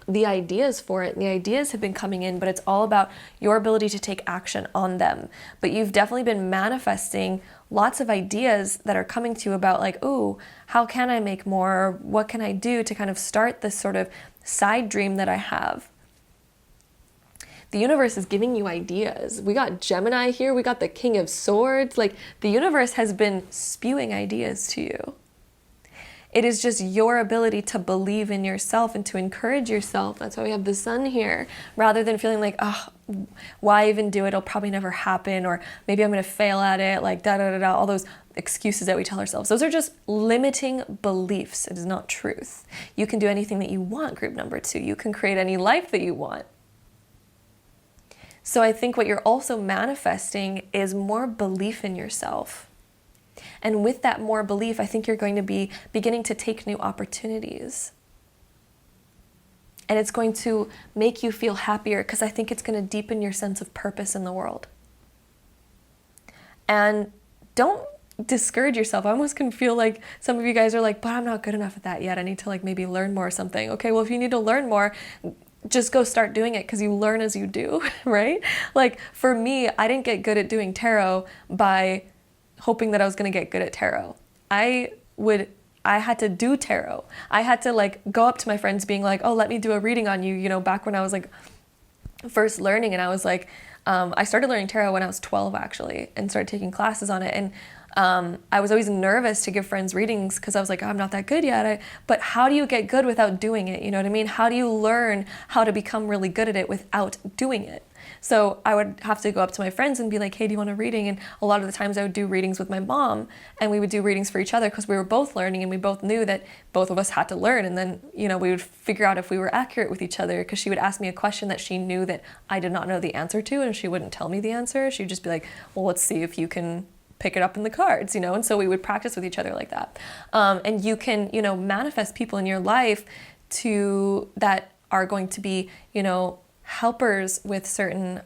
the ideas for it. And the ideas have been coming in, but it's all about your ability to take action on them. But you've definitely been manifesting lots of ideas that are coming to you about like, ooh, how can I make more? What can I do to kind of start this sort of side dream that I have? The universe is giving you ideas. We got Gemini here. We got the King of Swords. Like, the universe has been spewing ideas to you. It is just your ability to believe in yourself and to encourage yourself. That's why we have the Sun here. Rather than feeling like, oh, why even do it? It'll probably never happen, or maybe I'm going to fail at it, like all those excuses that we tell ourselves. Those are just limiting beliefs. It is not truth. You can do anything that you want, group number 2. You can create any life that you want. So I think what you're also manifesting is more belief in yourself. And with that more belief, I think you're going to be beginning to take new opportunities. And it's going to make you feel happier, because I think it's going to deepen your sense of purpose in the world. And don't discourage yourself. I almost can feel like some of you guys are like, but I'm not good enough at that yet. I need to like maybe learn more or something. Okay, well, if you need to learn more, just go start doing it, because you learn as you do, right? Like for me, I didn't get good at doing tarot by hoping that I was going to get good at tarot. I had to do tarot. I had to like go up to my friends being like, oh, let me do a reading on you, you know, back when I was like first learning. And I was like, I started learning tarot when I was 12 actually, and started taking classes on it. And I was always nervous to give friends readings, because I was like, oh, I'm not that good yet. But how do you get good without doing it? You know what I mean? How do you learn how to become really good at it without doing it? So I would have to go up to my friends and be like, hey, do you want a reading? And a lot of the times I would do readings with my mom, and we would do readings for each other, because we were both learning, and we both knew that both of us had to learn. And then, you know, we would figure out if we were accurate with each other, because she would ask me a question that she knew that I did not know the answer to, and she wouldn't tell me the answer. She'd just be like, well, let's see if you can pick it up in the cards, you know? And so we would practice with each other like that. And you can, you know, manifest people in your life that are going to be, you know, helpers with certain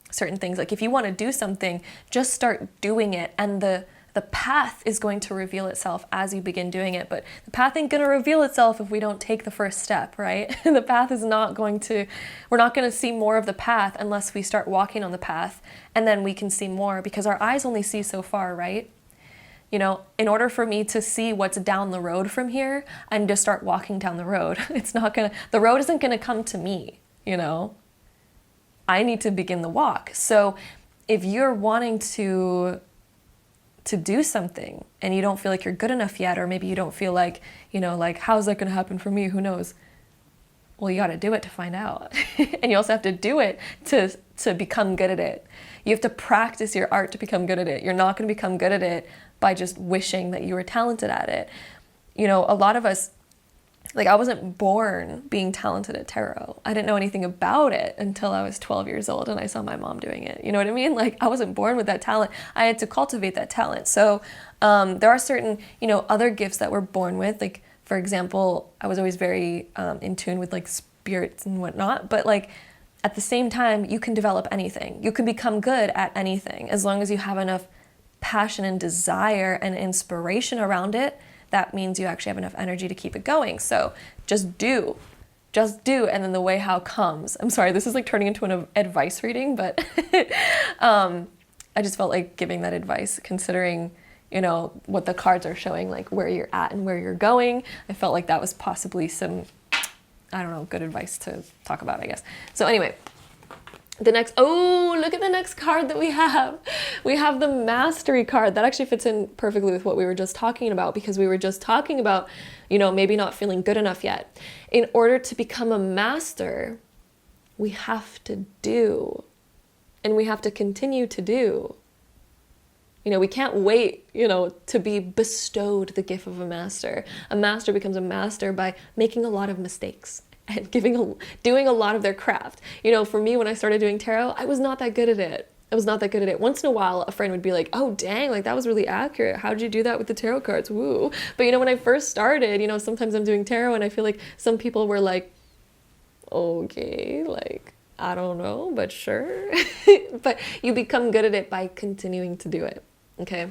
things. Like if you want to do something, just start doing it, and the path is going to reveal itself as you begin doing it. But the path ain't going to reveal itself if we don't take the first step, right? The path is not going to, we're not going to see more of the path unless we start walking on the path, and then we can see more, because our eyes only see so far, right? You know, in order for me to see what's down the road from here, I need to start walking down the road. The road isn't going to come to me, you know? I need to begin the walk. So if you're wanting to do something and you don't feel like you're good enough yet, or maybe you don't feel like, you know, like, how's that going to happen for me? Who knows? Well, you got to do it to find out. And you also have to do it to become good at it. You have to practice your art to become good at it. You're not going to become good at it by just wishing that you were talented at it. You know, a lot of us, like, I wasn't born being talented at tarot. I didn't know anything about it until I was 12 years old and I saw my mom doing it. You know what I mean? Like, I wasn't born with that talent. I had to cultivate that talent. So there are certain, you know, other gifts that we're born with. Like, for example, I was always very in tune with like spirits and whatnot. But like, at the same time, you can develop anything. You can become good at anything as long as you have enough passion and desire and inspiration around it. That means you actually have enough energy to keep it going. So just do, and then the way how comes. I'm sorry, this is like turning into an advice reading, but I just felt like giving that advice, considering, you know, what the cards are showing, like where you're at and where you're going. I felt like that was possibly some, I don't know, good advice to talk about, I guess. So anyway, look at the next card that we have. We have the Mastery card. That actually fits in perfectly with what we were just talking about, because we were just talking about, you know, maybe not feeling good enough yet. In order to become a master, we have to do, and we have to continue to do. You know, we can't wait, you know, to be bestowed the gift of a master. A master becomes a master by making a lot of mistakes and doing a lot of their craft. You know, for me, when I started doing tarot, I was not that good at it. Once in a while, a friend would be like, oh, dang, like that was really accurate. How did you do that with the tarot cards? Woo. But, you know, when I first started, you know, sometimes I'm doing tarot and I feel like some people were like, okay, like, I don't know, but sure. But you become good at it by continuing to do it, okay?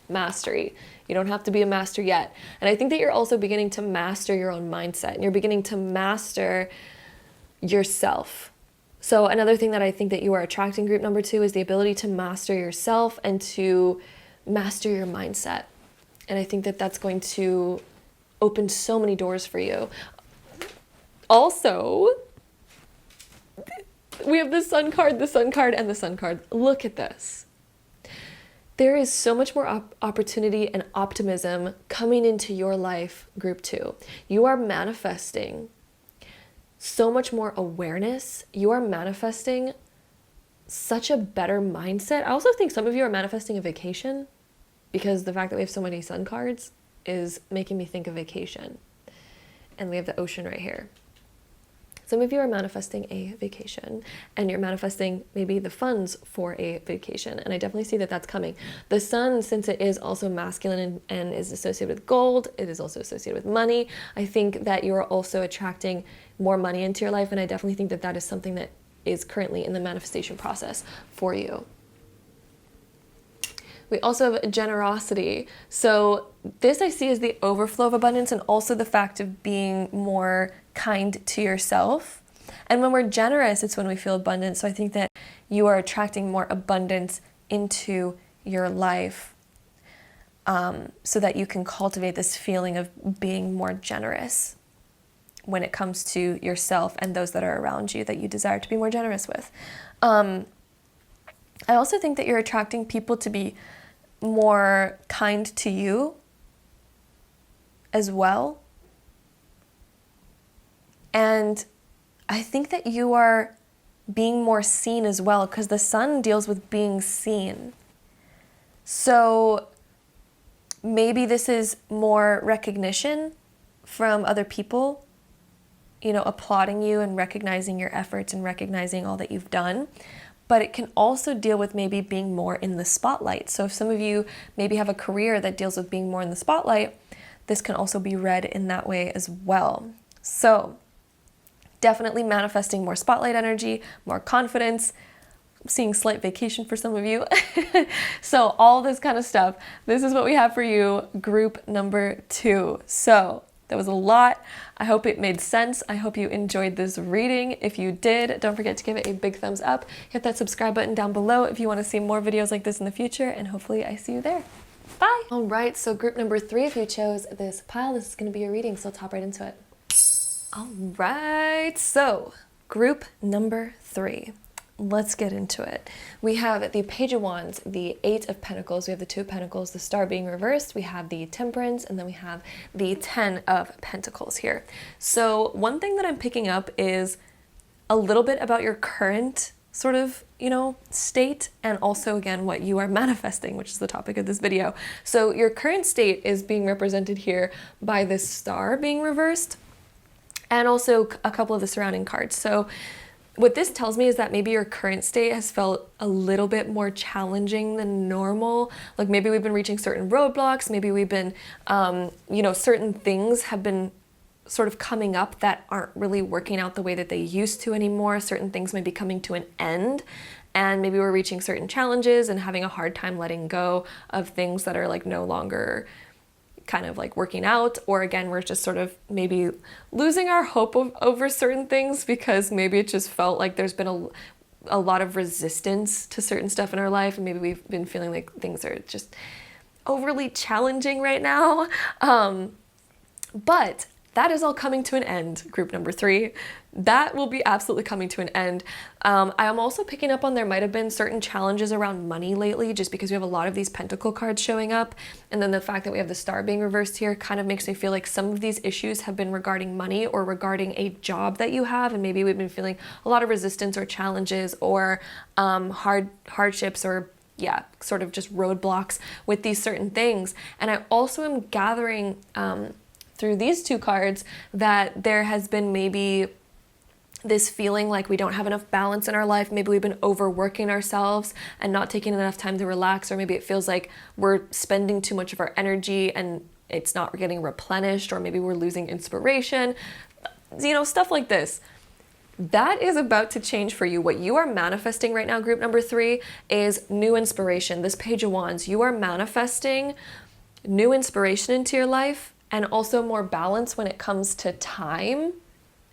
Mastery. You don't have to be a master yet. And I think that you're also beginning to master your own mindset, and you're beginning to master yourself. So another thing that I think that you are attracting, group number 2, is the ability to master yourself and to master your mindset. And I think that that's going to open so many doors for you. Also, we have the Sun card, and the Sun card. Look at this. There is so much more opportunity and optimism coming into your life, group 2. You are manifesting so much more awareness. You are manifesting such a better mindset. I also think some of you are manifesting a vacation, because the fact that we have so many sun cards is making me think of vacation. And we have the ocean right here. Some of you are manifesting a vacation, and you're manifesting maybe the funds for a vacation. And I definitely see that that's coming. The sun, since it is also masculine and is associated with gold, it is also associated with money. I think that you're also attracting more money into your life. And I definitely think that that is something that is currently in the manifestation process for you. We also have generosity. So this I see as the overflow of abundance, and also the fact of being more kind to yourself. And when we're generous, it's when we feel abundant. So I think that you are attracting more abundance into your life, so that you can cultivate this feeling of being more generous when it comes to yourself and those that are around you that you desire to be more generous with. I also think that you're attracting people to be more kind to you as well. And I think that you are being more seen as well, because the sun deals with being seen. So maybe this is more recognition from other people, you know, applauding you and recognizing your efforts and recognizing all that you've done. But it can also deal with maybe being more in the spotlight. So if some of you maybe have a career that deals with being more in the spotlight, this can also be read in that way as well. So definitely manifesting more spotlight energy, more confidence. I'm seeing slight vacation for some of you. So all this kind of stuff. This is what we have for you, group number 2. So that was a lot. I hope it made sense. I hope you enjoyed this reading. If you did, don't forget to give it a big thumbs up. Hit that subscribe button down below if you want to see more videos like this in the future, and hopefully I see you there. Bye. All right, so group number 3, if you chose this pile, this is going to be your reading, so let's hop right into it. All right, so group number 3. Let's get into it. We have the Page of Wands, the 8 of Pentacles, we have the 2 of Pentacles, the Star being reversed, we have the Temperance, and then we have the 10 of Pentacles here. So one thing that I'm picking up is a little bit about your current sort of, you know, state, and also again what you are manifesting, which is the topic of this video. So your current state is being represented here by this Star being reversed, and also a couple of the surrounding cards. So what this tells me is that maybe your current state has felt a little bit more challenging than normal. Like maybe we've been reaching certain roadblocks, maybe we've been, you know, certain things have been sort of coming up that aren't really working out the way that they used to anymore. Certain things may be coming to an end, and maybe we're reaching certain challenges and having a hard time letting go of things that are like no longer kind of like working out, or again we're just sort of maybe losing our hope over certain things, because maybe it just felt like there's been a lot of resistance to certain stuff in our life, and maybe we've been feeling like things are just overly challenging right now. But that is all coming to an end, group number 3. That will be absolutely coming to an end. I am also picking up on there might have been certain challenges around money lately, just because we have a lot of these pentacle cards showing up. And then the fact that we have the Star being reversed here kind of makes me feel like some of these issues have been regarding money or regarding a job that you have. And maybe we've been feeling a lot of resistance or challenges or hardships, or yeah, sort of just roadblocks with these certain things. And I also am gathering through these 2 cards that there has been maybe this feeling like we don't have enough balance in our life. Maybe we've been overworking ourselves and not taking enough time to relax, or maybe it feels like we're spending too much of our energy and it's not getting replenished, or maybe we're losing inspiration, you know, stuff like this. That is about to change for you. What you are manifesting right now, group number 3, is new inspiration. This Page of Wands, you are manifesting new inspiration into your life, and also more balance when it comes to time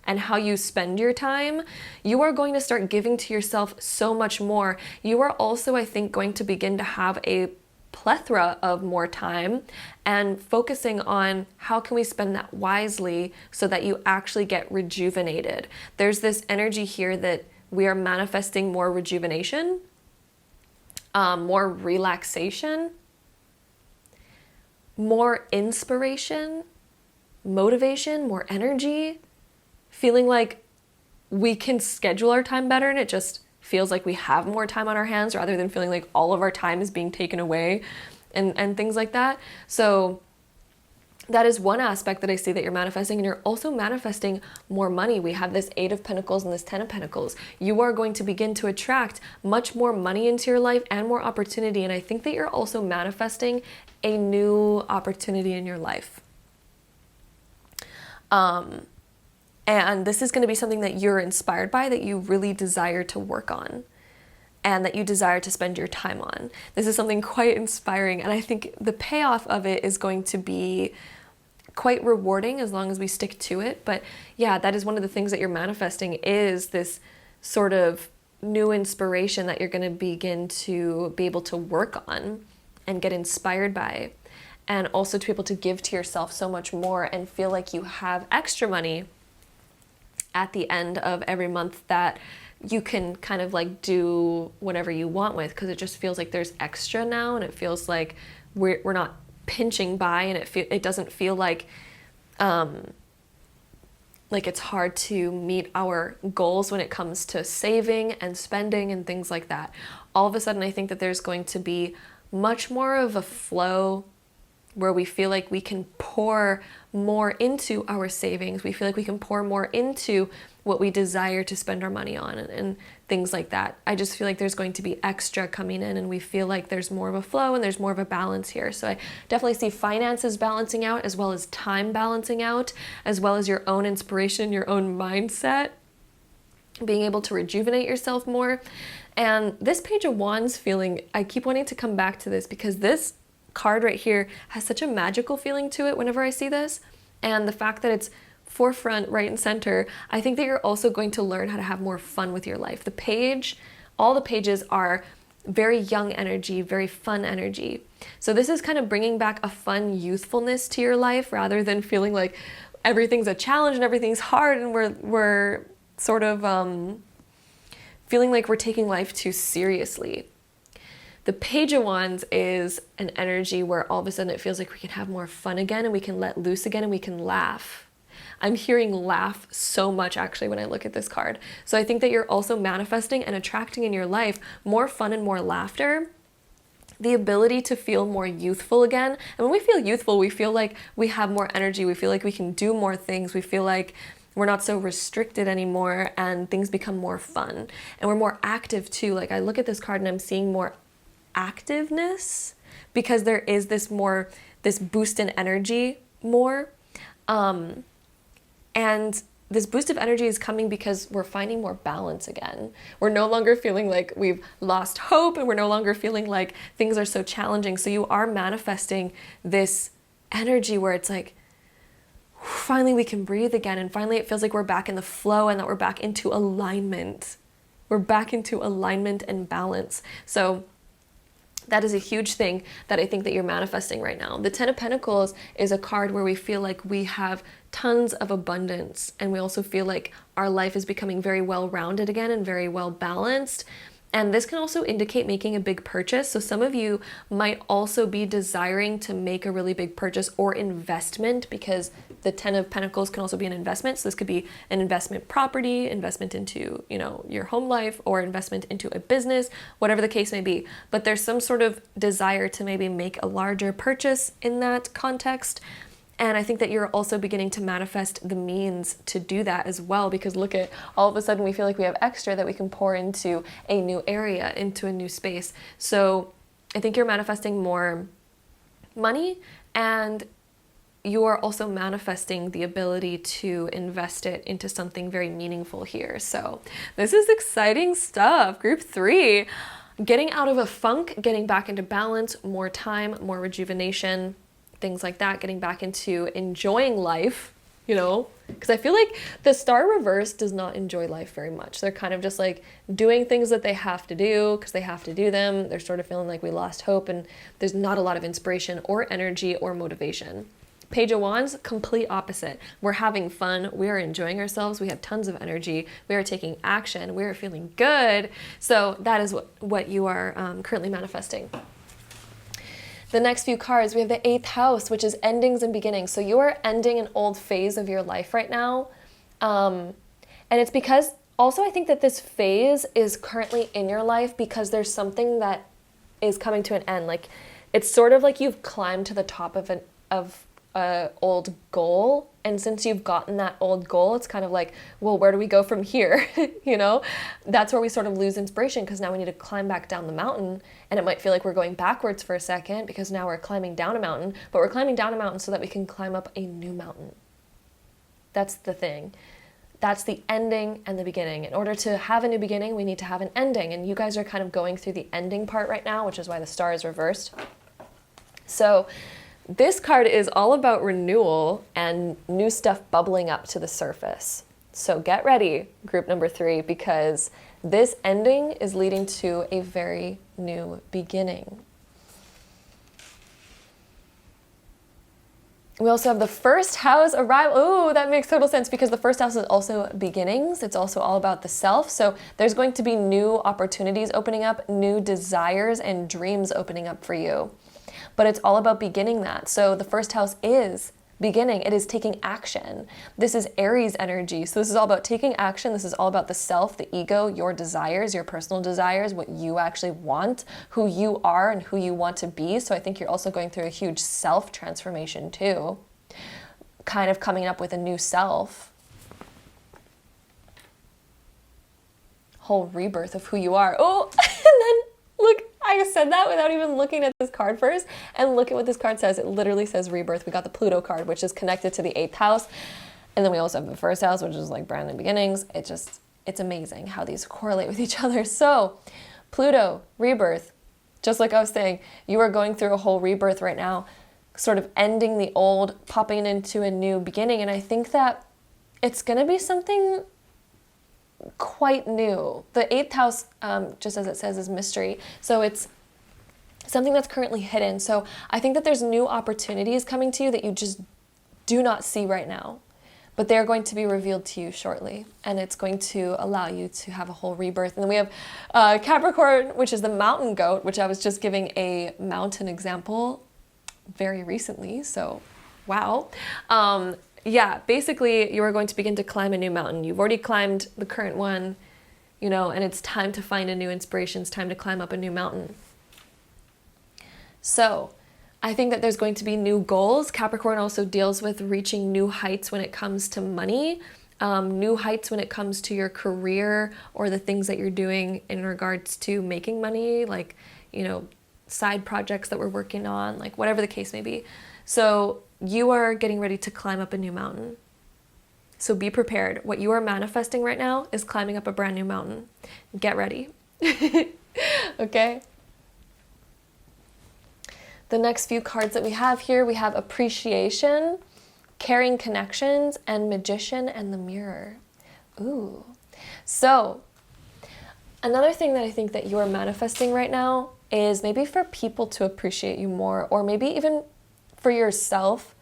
and how you spend your time. You are going to start giving to yourself so much more. You are also, I think, going to begin to have a plethora of more time, and focusing on how can we spend that wisely so that you actually get rejuvenated. There's this energy here that we are manifesting more rejuvenation, more relaxation, more inspiration, motivation, more energy, feeling like we can schedule our time better, and it just feels like we have more time on our hands rather than feeling like all of our time is being taken away and things like that. So that is one aspect that I see that you're manifesting, and you're also manifesting more money. We have this 8 of Pentacles and this 10 of Pentacles. You are going to begin to attract much more money into your life and more opportunity. And I think that you're also manifesting a new opportunity in your life. And this is going to be something that you're inspired by, that you really desire to work on, and that you desire to spend your time on. This is something quite inspiring, and I think the payoff of it is going to be quite rewarding as long as we stick to it. But yeah, that is one of the things that you're manifesting, is this sort of new inspiration that you're going to begin to be able to work on and get inspired by, and also to be able to give to yourself so much more and feel like you have extra money at the end of every month that you can kind of like do whatever you want with, because it just feels like there's extra now, and it feels like we're not pinching by, and it doesn't feel like it's hard to meet our goals when it comes to saving and spending and things like that. All of a sudden, I think that there's going to be much more of a flow where we feel like we can pour more into our savings. We feel like we can pour more into what we desire to spend our money on and things like that. I just feel like there's going to be extra coming in, and we feel like there's more of a flow and there's more of a balance here. So I definitely see finances balancing out, as well as time balancing out, as well as your own inspiration, your own mindset, being able to rejuvenate yourself more. And this Page of Wands feeling, I keep wanting to come back to this, because this card right here has such a magical feeling to it whenever I see this. And the fact that it's forefront, right and center, I think that you're also going to learn how to have more fun with your life. The page, all the pages are very young energy, very fun energy. So this is kind of bringing back a fun youthfulness to your life, rather than feeling like everything's a challenge and everything's hard, and we're sort of feeling like we're taking life too seriously. The Page of Wands is an energy where all of a sudden it feels like we can have more fun again, and we can let loose again, and we can laugh. I'm hearing laugh so much actually when I look at this card. So I think that you're also manifesting and attracting in your life more fun and more laughter, the ability to feel more youthful again. And when we feel youthful, we feel like we have more energy. We feel like we can do more things. We feel like we're not so restricted anymore, and things become more fun. And we're more active too. Like, I look at this card and I'm seeing more activeness, because there is this boost in energy more. And this boost of energy is coming because we're finding more balance again. We're no longer feeling like we've lost hope, and we're no longer feeling like things are so challenging. So you are manifesting this energy where it's like, finally we can breathe again, and finally it feels like we're back in the flow, and that we're back into alignment. We're back into alignment and balance. So that is a huge thing that I think that you're manifesting right now. The 10 of Pentacles is a card where we feel like we have tons of abundance, and we also feel like our life is becoming very well-rounded again and very well balanced. And this can also indicate making a big purchase. So some of you might also be desiring to make a really big purchase or investment, because the 10 of Pentacles can also be an investment. So this could be an investment property, investment into, your home life, or investment into a business, whatever the case may be. But there's some sort of desire to maybe make a larger purchase in that context. And I think that you're also beginning to manifest the means to do that as well, because look at, all of a sudden we feel like we have extra that we can pour into a new area, into a new space. So I think you're manifesting more money, and you are also manifesting the ability to invest it into something very meaningful here. So this is exciting stuff. Group 3, getting out of a funk, getting back into balance, more time, more rejuvenation, things like that, getting back into enjoying life, because I feel like the Star reverse does not enjoy life very much. They're kind of just like doing things that they have to do because they have to do them. They're sort of feeling like we lost hope, and there's not a lot of inspiration or energy or motivation. Page of Wands, complete opposite. We're having fun. We are enjoying ourselves. We have tons of energy. We are taking action. We are feeling good. So that is what you are currently manifesting. The next few cards, we have the 8th house, which is endings and beginnings. So you are ending an old phase of your life right now. And it's because also I think that this phase is currently in your life because there's something that is coming to an end. Like, it's sort of like you've climbed to the top of a old goal, and since you've gotten that old goal, it's kind of like, well, where do we go from here? You know, that's where we sort of lose inspiration, because now we need to climb back down the mountain, and it might feel like we're going backwards for a second because now we're climbing down a mountain, but we're climbing down a mountain so that we can climb up a new mountain. That's the thing. That's the ending and the beginning. In order to have a new beginning, we need to have an ending, and you guys are kind of going through the ending part right now, which is why the star is reversed. So this card is all about renewal and new stuff bubbling up to the surface. So get ready, group number 3, because this ending is leading to a very new beginning. We also have the first house arrival. Oh, that makes total sense, because the first house is also beginnings. It's also all about the self. So there's going to be new opportunities opening up, new desires and dreams opening up for you. But it's all about beginning that. So the first house is beginning. It is taking action. This is Aries energy. So this is all about taking action. This is all about the self, the ego, your desires, your personal desires, what you actually want, who you are and who you want to be. So I think you're also going through a huge self transformation too. Kind of coming up with a new self. Whole rebirth of who you are. Oh, and then look, I said that without even looking at this card first, and look at what this card says. It literally says rebirth. We got the Pluto card, which is connected to the 8th house. And then we also have the first house, which is like brand new beginnings. It's amazing how these correlate with each other. So Pluto, rebirth, just like I was saying, you are going through a whole rebirth right now, sort of ending the old, popping into a new beginning. And I think that it's going to be something quite new. The 8th house, just as it says, is mystery. So it's something that's currently hidden. So I think that there's new opportunities coming to you that you just do not see right now, but they're going to be revealed to you shortly, and it's going to allow you to have a whole rebirth. And then we have Capricorn, which is the mountain goat, which I was just giving a mountain example very recently. So, wow. Yeah, basically you are going to begin to climb a new mountain. You've already climbed the current one, you know, and it's time to find a new inspiration. It's time to climb up a new mountain. So I think that there's going to be new goals. Capricorn also deals with reaching new heights when it comes to money, new heights when it comes to your career or the things that you're doing in regards to making money, like, you know, side projects that we're working on, like whatever the case may be. So you are getting ready to climb up a new mountain. So be prepared. What you are manifesting right now is climbing up a brand new mountain. Get ready. Okay? The next few cards that we have here, we have appreciation, caring connections, and magician and the mirror. Ooh. So another thing that I think that you are manifesting right now is maybe for people to appreciate you more, or maybe even for yourself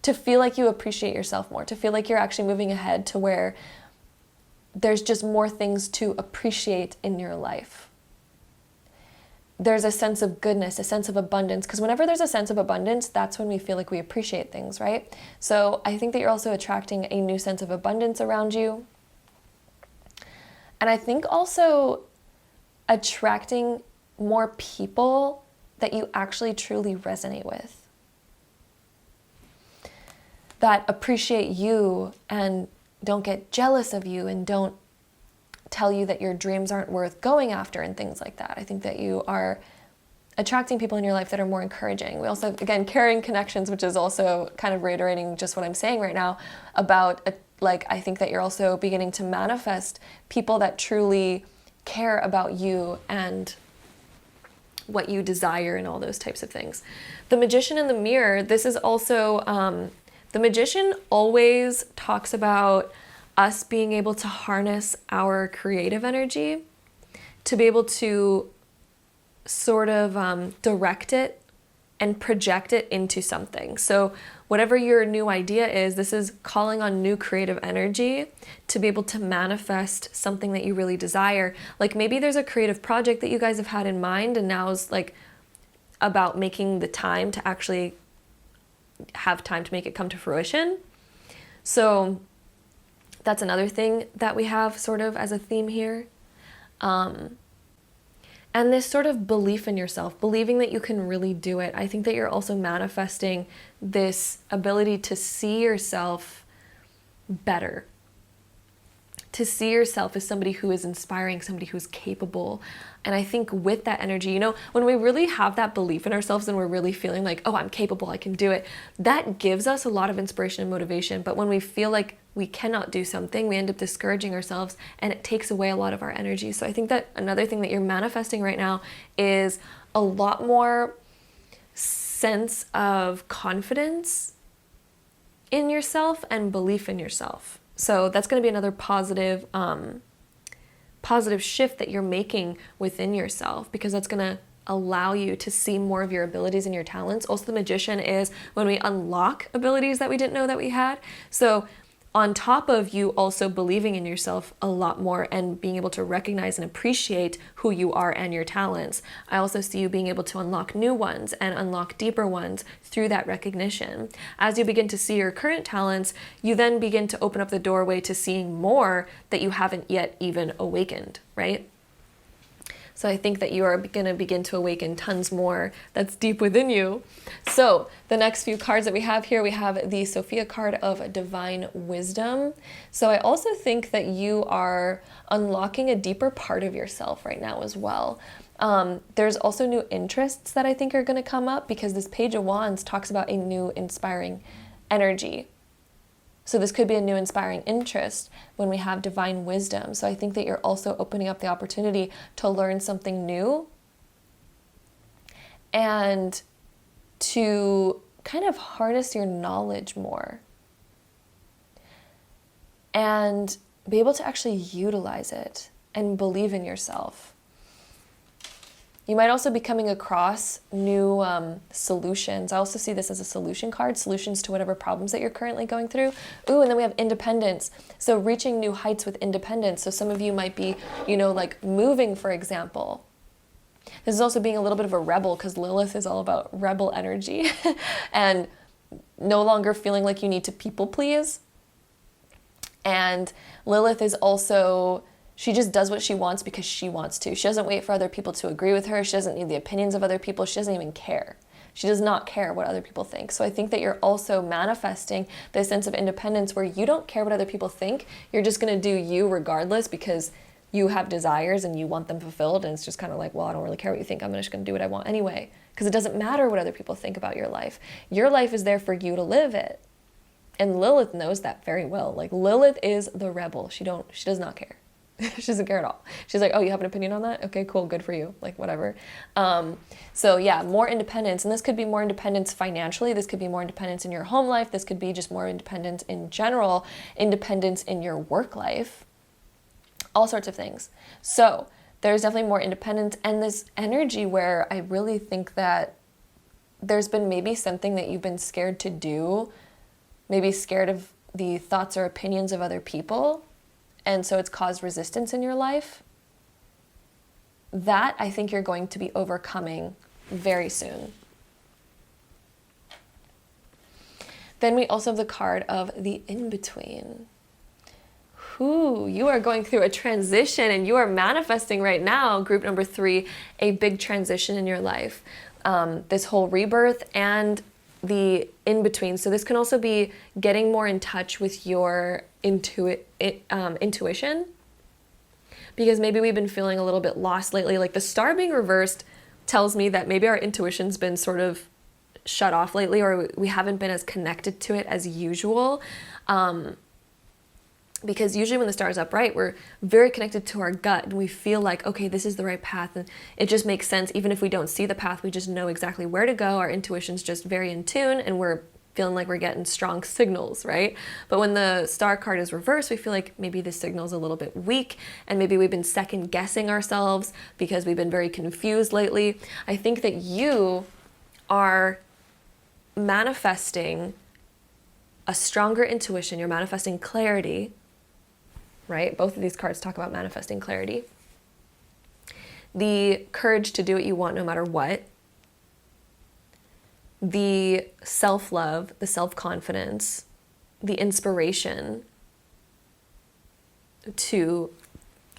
to feel like you appreciate yourself more, to feel like you're actually moving ahead to where there's just more things to appreciate in your life. There's a sense of goodness, a sense of abundance, because whenever there's a sense of abundance, that's when we feel like we appreciate things, right? So I think that you're also attracting a new sense of abundance around you. And I think also attracting more people that you actually truly resonate with, that appreciate you and don't get jealous of you and don't tell you that your dreams aren't worth going after and things like that. I think that you are attracting people in your life that are more encouraging. We also have, again, caring connections, which is also kind of reiterating just what I'm saying right now about, I think that you're also beginning to manifest people that truly care about you and what you desire and all those types of things. The magician and the mirror, this is also, the magician always talks about us being able to harness our creative energy to be able to sort of direct it and project it into something. So whatever your new idea is, this is calling on new creative energy to be able to manifest something that you really desire. Like maybe there's a creative project that you guys have had in mind, and now is like about making the time to actually have time to make it come to fruition. So That's another thing that we have sort of as a theme here. And this sort of belief in yourself, believing that you can really do it. I think that you're also manifesting this ability to see yourself better, to see yourself as somebody who is inspiring, somebody who's capable. And I think with that energy, you know, when we really have that belief in ourselves and we're really feeling like, oh, I'm capable, I can do it, that gives us a lot of inspiration and motivation. But when we feel like we cannot do something, we end up discouraging ourselves, and it takes away a lot of our energy. So I think that another thing that you're manifesting right now is a lot more sense of confidence in yourself and belief in yourself. So that's going to be another positive shift that you're making within yourself, because that's going to allow you to see more of your abilities and your talents. Also, the Magician is when we unlock abilities that we didn't know that we had. So on top of you also believing in yourself a lot more and being able to recognize and appreciate who you are and your talents, I also see you being able to unlock new ones and unlock deeper ones through that recognition. As you begin to see your current talents, you then begin to open up the doorway to seeing more that you haven't yet even awakened, right? So I think that you are going to begin to awaken tons more that's deep within you. So the next few cards that we have here, we have the Sophia card of Divine Wisdom. So I also think that you are unlocking a deeper part of yourself right now as well. There's also new interests that I think are going to come up, because this Page of Wands talks about a new inspiring energy. So this could be a new inspiring interest when we have divine wisdom. So I think that you're also opening up the opportunity to learn something new and to kind of harness your knowledge more and be able to actually utilize it and believe in yourself. You might also be coming across new solutions. I also see this as a solution card, solutions to whatever problems that you're currently going through. Ooh, and then we have independence. So reaching new heights with independence. So some of you might be, you know, like moving, for example. This is also being a little bit of a rebel, because Lilith is all about rebel energy and no longer feeling like you need to people please. And Lilith is also, she just does what she wants because she wants to. She doesn't wait for other people to agree with her. She doesn't need the opinions of other people. She doesn't even care. She does not care what other people think. So I think that you're also manifesting this sense of independence where you don't care what other people think. You're just going to do you regardless, because you have desires and you want them fulfilled. And it's just kind of like, well, I don't really care what you think. I'm just going to do what I want anyway. Because it doesn't matter what other people think about your life. Your life is there for you to live it. And Lilith knows that very well. Like, Lilith is the rebel. She does not care. She doesn't care at all. She's like, oh, you have an opinion on that? Okay, cool, good for you. Like, whatever. So yeah, more independence. And this could be more independence financially. This could be more independence in your home life. This could be just more independence in general, independence in your work life, all sorts of things. So there's definitely more independence and this energy where I really think that there's been maybe something that you've been scared to do, maybe scared of the thoughts or opinions of other people. And so it's caused resistance in your life. That I think you're going to be overcoming very soon. Then we also have the card of the in-between. You are going through a transition and you are manifesting right now, group number 3, a big transition in your life. This whole rebirth and the in-between. So this can also be getting more in touch with your intuition, because maybe we've been feeling a little bit lost lately. Like the star being reversed tells me that maybe our intuition's been sort of shut off lately, or we haven't been as connected to it as usual. Because usually when the star is upright, we're very connected to our gut and we feel like, okay, this is the right path and it just makes sense. Even if we don't see the path, we just know exactly where to go. Our intuition's just very in tune and we're feeling like we're getting strong signals, right? But when the star card is reversed, we feel like maybe the signal's a little bit weak and maybe we've been second guessing ourselves because we've been very confused lately. I think that you are manifesting a stronger intuition. You're manifesting clarity, right? Both of these cards talk about manifesting clarity. The courage to do what you want no matter what. The self-love, the self-confidence, the inspiration, to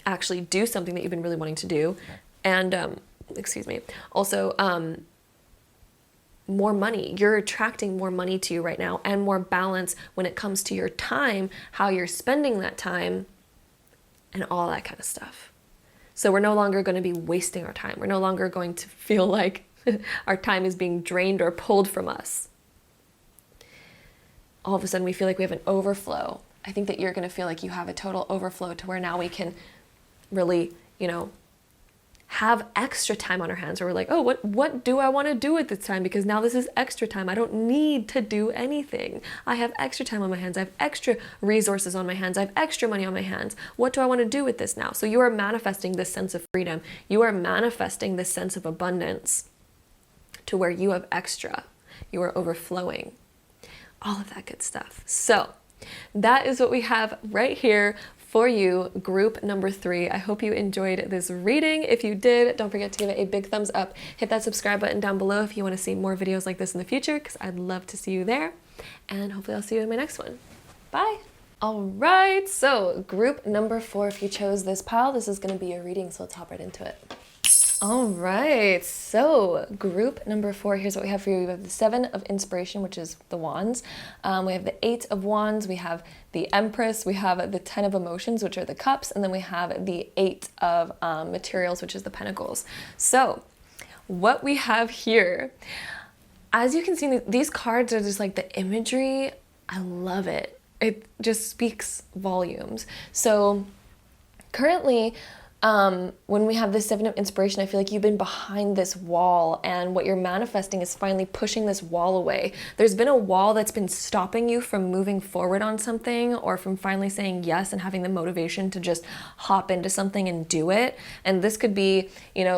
actually do something that you've been really wanting to do. And, excuse me, also, more money. You're attracting more money to you right now, and more balance when it comes to your time, how you're spending that time, and all that kind of stuff. So we're no longer going to be wasting our time. We're no longer going to feel like our time is being drained or pulled from us. All of a sudden we feel like we have an overflow. I think that you're going to feel like you have a total overflow to where now we can really, have extra time on our hands, where we're like, oh, what do I want to do at this time? Because now this is extra time. I don't need to do anything. I have extra time on my hands. I have extra resources on my hands. I have extra money on my hands. What do I want to do with this now? So you are manifesting this sense of freedom. You are manifesting this sense of abundance to where you have extra. You are overflowing. All of that good stuff. So that is what we have right here for you, group number 3. I hope you enjoyed this reading. If you did, don't forget to give it a big thumbs up. Hit that subscribe button down below if you want to see more videos like this in the future, because I'd love to see you there. And hopefully I'll see you in my next one. Bye. All right, so group number 4, if you chose this pile, this is going to be your reading, so let's hop right into it. All right, so group number 4, here's what we have for you. We have the 7 of Inspiration, which is the Wands. We have the 8 of Wands. We have the Empress. We have the 10 of Emotions, which are the Cups. And then we have the 8 of Materials, which is the Pentacles. So what we have here, as you can see, these cards are just like the imagery. I love it. It just speaks volumes. So currently, when we have this 7 of Inspiration, I feel like you've been behind this wall, and what you're manifesting is finally pushing this wall away. There's been a wall that's been stopping you from moving forward on something, or from finally saying yes and having the motivation to just hop into something and do it. And this could be,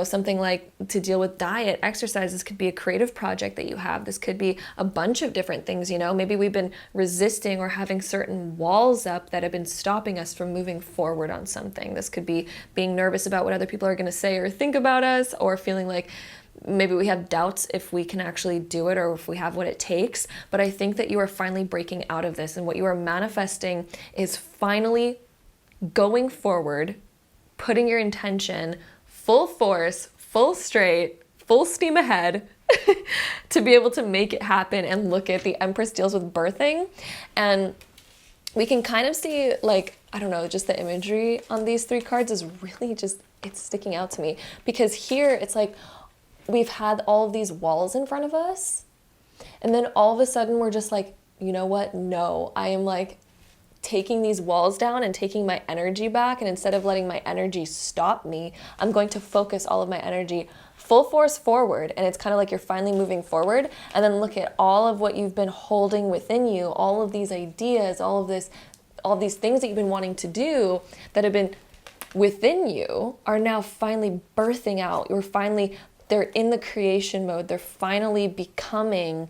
something like to deal with diet, exercise. This could be a creative project that you have. This could be a bunch of different things, Maybe we've been resisting or having certain walls up that have been stopping us from moving forward on something. This could be being nervous about what other people are going to say or think about us, or feeling like maybe we have doubts if we can actually do it or if we have what it takes. But I think that you are finally breaking out of this, and what you are manifesting is finally going forward, putting your intention full force, full straight, full steam ahead to be able to make it happen. And look at the Empress deals with birthing, and we can kind of see, like, I don't know, just the imagery on these 3 cards is really just, it's sticking out to me. Because here it's like we've had all of these walls in front of us, and then all of a sudden we're just like, you know what? No, I am like taking these walls down and taking my energy back. And instead of letting my energy stop me, I'm going to focus all of my energy full force forward. And it's kind of like you're finally moving forward. And then look at all of what you've been holding within you, all of these ideas, all of these things that you've been wanting to do that have been within you are now finally birthing out. They're in the creation mode. They're finally becoming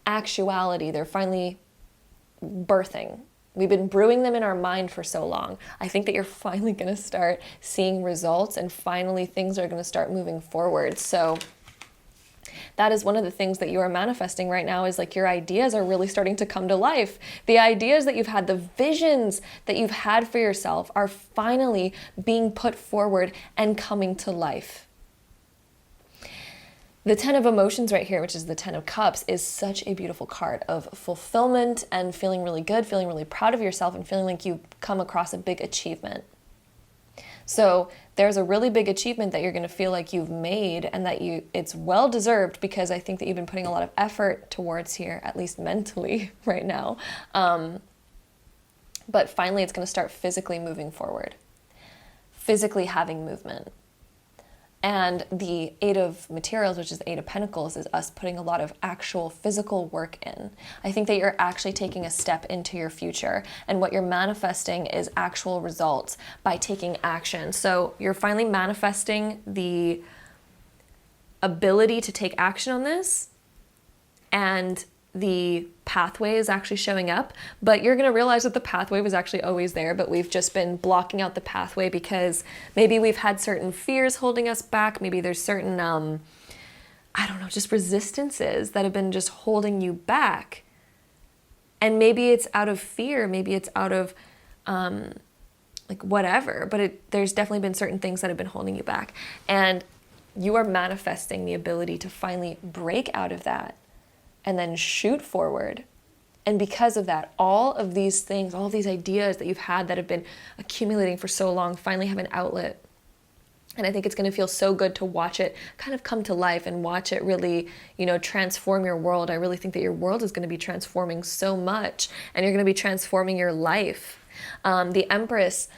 actuality. They're finally birthing. We've been brewing them in our mind for so long. I think that you're finally going to start seeing results, and finally things are going to start moving forward. So that is one of the things that you are manifesting right now, is like your ideas are really starting to come to life. The ideas that you've had, the visions that you've had for yourself are finally being put forward and coming to life. The 10 of Emotions right here, which is the 10 of Cups, is such a beautiful card of fulfillment and feeling really good, feeling really proud of yourself, and feeling like you've come across a big achievement. So there's a really big achievement that you're going to feel like you've made, and that it's well deserved, because I think that you've been putting a lot of effort towards here, at least mentally right now. But finally it's going to start physically moving forward, physically having movement. And the 8 of Materials, which is the 8 of Pentacles, is us putting a lot of actual physical work in. I think that you're actually taking a step into your future, and what you're manifesting is actual results by taking action. So you're finally manifesting the ability to take action on this, and the pathway is actually showing up, but you're going to realize that the pathway was actually always there, but we've just been blocking out the pathway because maybe we've had certain fears holding us back. Maybe there's certain, I don't know, just resistances that have been just holding you back. And maybe it's out of fear. Maybe it's out of like whatever, but there's definitely been certain things that have been holding you back. And you are manifesting the ability to finally break out of that and then shoot forward. And because of that, all of these things, all of these ideas that you've had that have been accumulating for so long finally have an outlet. And I think it's going to feel so good to watch it kind of come to life and watch it really, transform your world. I really think that your world is going to be transforming so much, and you're going to be transforming your life. The Empress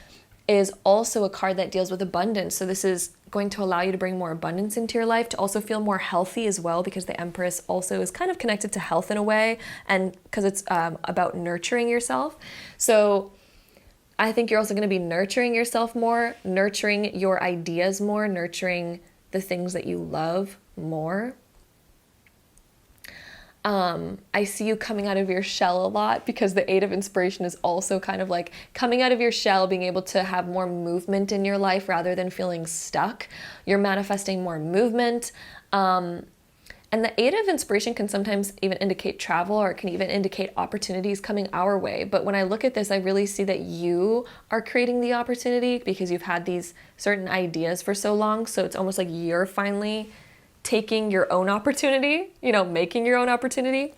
is also a card that deals with abundance. So this is going to allow you to bring more abundance into your life, to also feel more healthy as well, because the Empress also is kind of connected to health in a way, and because it's about nurturing yourself. So I think you're also going to be nurturing yourself more, nurturing your ideas more, nurturing the things that you love more. I see you coming out of your shell a lot, because the Eight of Inspiration is also kind of like coming out of your shell, being able to have more movement in your life rather than feeling stuck. You're manifesting more movement. And the Eight of Inspiration can sometimes even indicate travel, or it can even indicate opportunities coming our way. But when I look at this, I really see that you are creating the opportunity, because you've had these certain ideas for so long. So it's almost like you're finally taking your own opportunity, making your own opportunity.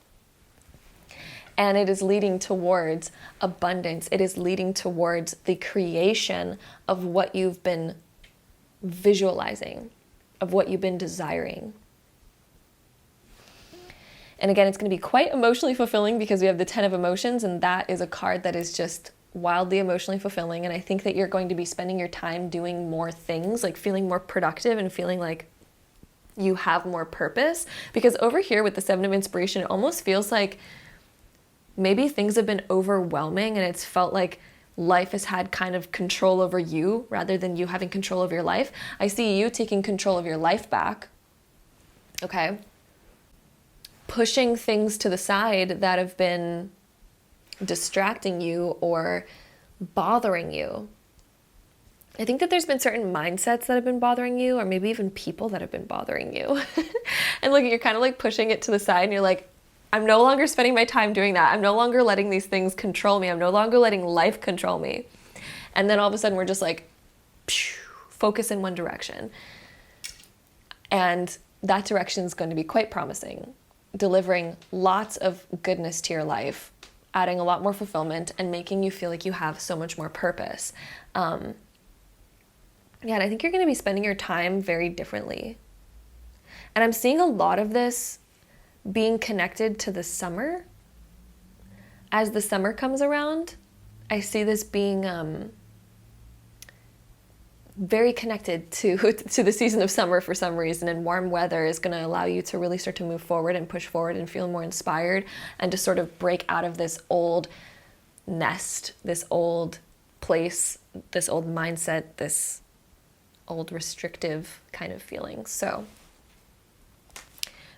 And it is leading towards abundance. It is leading towards the creation of what you've been visualizing, of what you've been desiring. And again, it's going to be quite emotionally fulfilling, because we have the 10 of Emotions, and that is a card that is just wildly emotionally fulfilling. And I think that you're going to be spending your time doing more things, like feeling more productive and feeling like you have more purpose. Because over here with the 7 of Inspiration, it almost feels like maybe things have been overwhelming, and it's felt like life has had kind of control over you rather than you having control of your life. I see you taking control of your life back. Okay. Pushing things to the side that have been distracting you or bothering you. I think that there's been certain mindsets that have been bothering you, or maybe even people that have been bothering you. And look, you're kind of like pushing it to the side, and you're like, I'm no longer spending my time doing that. I'm no longer letting these things control me. I'm no longer letting life control me. And then all of a sudden we're just like, focus in one direction. And that direction is going to be quite promising, delivering lots of goodness to your life, adding a lot more fulfillment, and making you feel like you have so much more purpose. And I think you're going to be spending your time very differently. And I'm seeing a lot of this being connected to the summer. As the summer comes around, I see this being very connected to the season of summer for some reason, and warm weather is going to allow you to really start to move forward and push forward and feel more inspired, and to sort of break out of this old nest, this old place, this old mindset, this old restrictive kind of feeling. So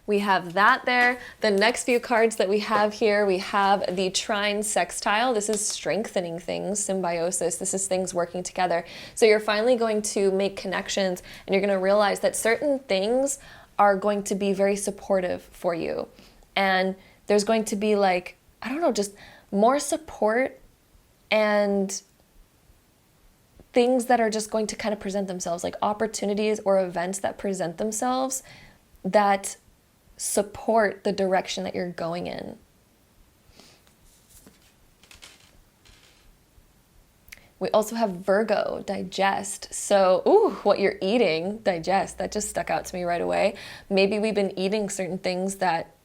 we have that there. The next few cards that we have here, we have the trine sextile. This is strengthening things, symbiosis. This is things working together. So you're finally going to make connections, and you're going to realize that certain things are going to be very supportive for you. And there's going to be like, I don't know, just more support and things that are just going to kind of present themselves, like opportunities or events that present themselves that support the direction that you're going in. We also have Virgo, digest. So, what you're eating, digest. That just stuck out to me right away. Maybe we've been eating certain things that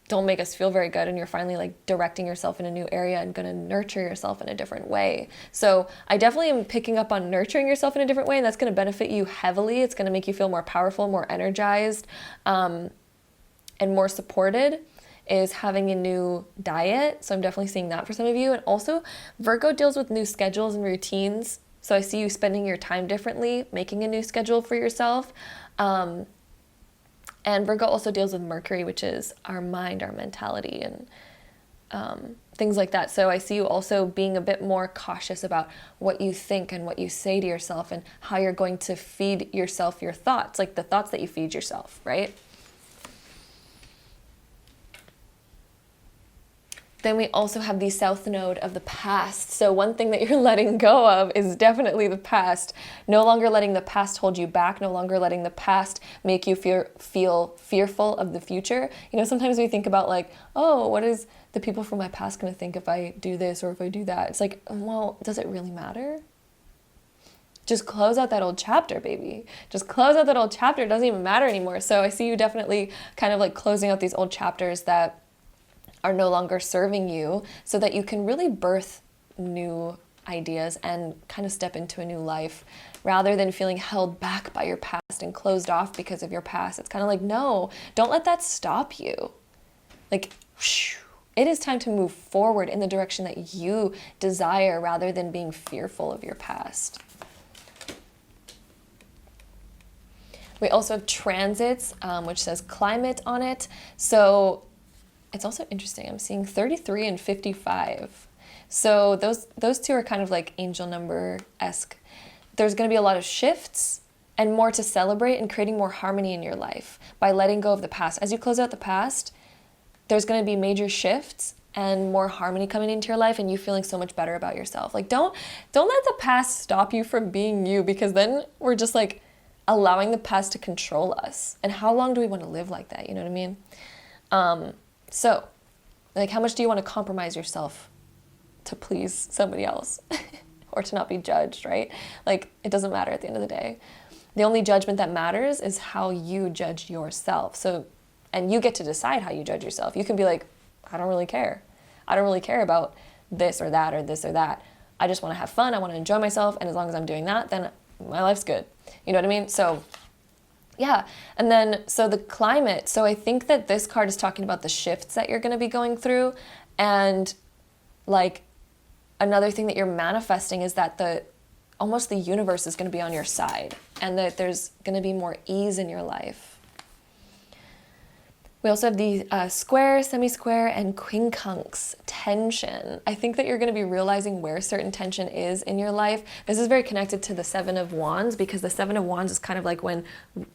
don't make us feel very good, and you're finally like directing yourself in a new area and going to nurture yourself in a different way. So I definitely am picking up on nurturing yourself in a different way, and that's going to benefit you heavily. It's going to make you feel more powerful, more energized, and more supported, is having a new diet. So I'm definitely seeing that for some of you. And also Virgo deals with new schedules and routines. So I see you spending your time differently, making a new schedule for yourself. And Virgo also deals with Mercury, which is our mind, our mentality, and things like that. So I see you also being a bit more cautious about what you think and what you say to yourself, and how you're going to feed yourself your thoughts, like the thoughts that you feed yourself, right? Then we also have the south node of the past. So one thing that you're letting go of is definitely the past. No longer letting the past hold you back, no longer letting the past make you feel fearful of the future. You know, sometimes we think about like, oh, what is the people from my past going to think if I do this or if I do that? It's like, well, does it really matter? Just close out that old chapter, baby. Just close out that old chapter. It doesn't even matter anymore. So I see you definitely kind of like closing out these old chapters that are no longer serving you, so that you can really birth new ideas and kind of step into a new life rather than feeling held back by your past and closed off because of your past. It's kind of like, no, don't let that stop you. Like, it is time to move forward in the direction that you desire rather than being fearful of your past. We also have transits, which says climate on it. So it's also interesting. I'm seeing 33 and 55. So those two are kind of like angel number-esque. There's going to be a lot of shifts and more to celebrate and creating more harmony in your life by letting go of the past. As you close out the past, there's going to be major shifts and more harmony coming into your life and you feeling so much better about yourself. Like don't let the past stop you from being you, because then we're just like allowing the past to control us. And how long do we want to live like that? You know what I mean? So, like, how much do you want to compromise yourself to please somebody else or to not be judged, right? Like, it doesn't matter at the end of the day. The only judgment that matters is how you judge yourself. So, and you get to decide how you judge yourself. You can be like, I don't really care. I don't really care about this or that or this or that. I just want to have fun. I want to enjoy myself. And as long as I'm doing that, then my life's good. You know what I mean? So, yeah. And then, so the climate. So I think that this card is talking about the shifts that you're going to be going through. And like another thing that you're manifesting is that almost the universe is going to be on your side and that there's going to be more ease in your life. We also have the square, semi-square, and quincunx tension. I think that you're going to be realizing where certain tension is in your life. This is very connected to the Seven of Wands, because the Seven of Wands is kind of like when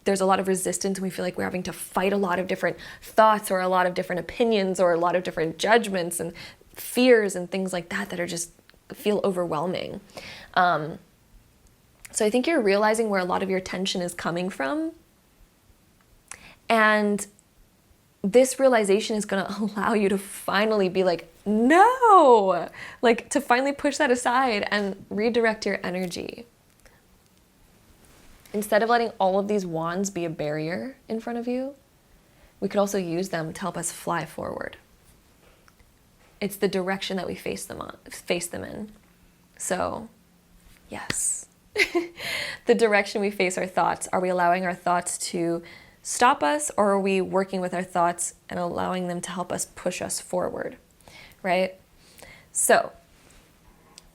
there's a lot of resistance and we feel like we're having to fight a lot of different thoughts or a lot of different opinions or a lot of different judgments and fears and things like that are just feel overwhelming. So I think you're realizing where a lot of your tension is coming from. And this realization is going to allow you to finally be like, no, like to finally push that aside and redirect your energy. Instead of letting all of these wands be a barrier in front of you, we could also use them to help us fly forward. It's the direction that we face them in. So, yes. The direction we face our thoughts. Are we allowing our thoughts to stop us, or are we working with our thoughts and allowing them to help us push us forward, right? So,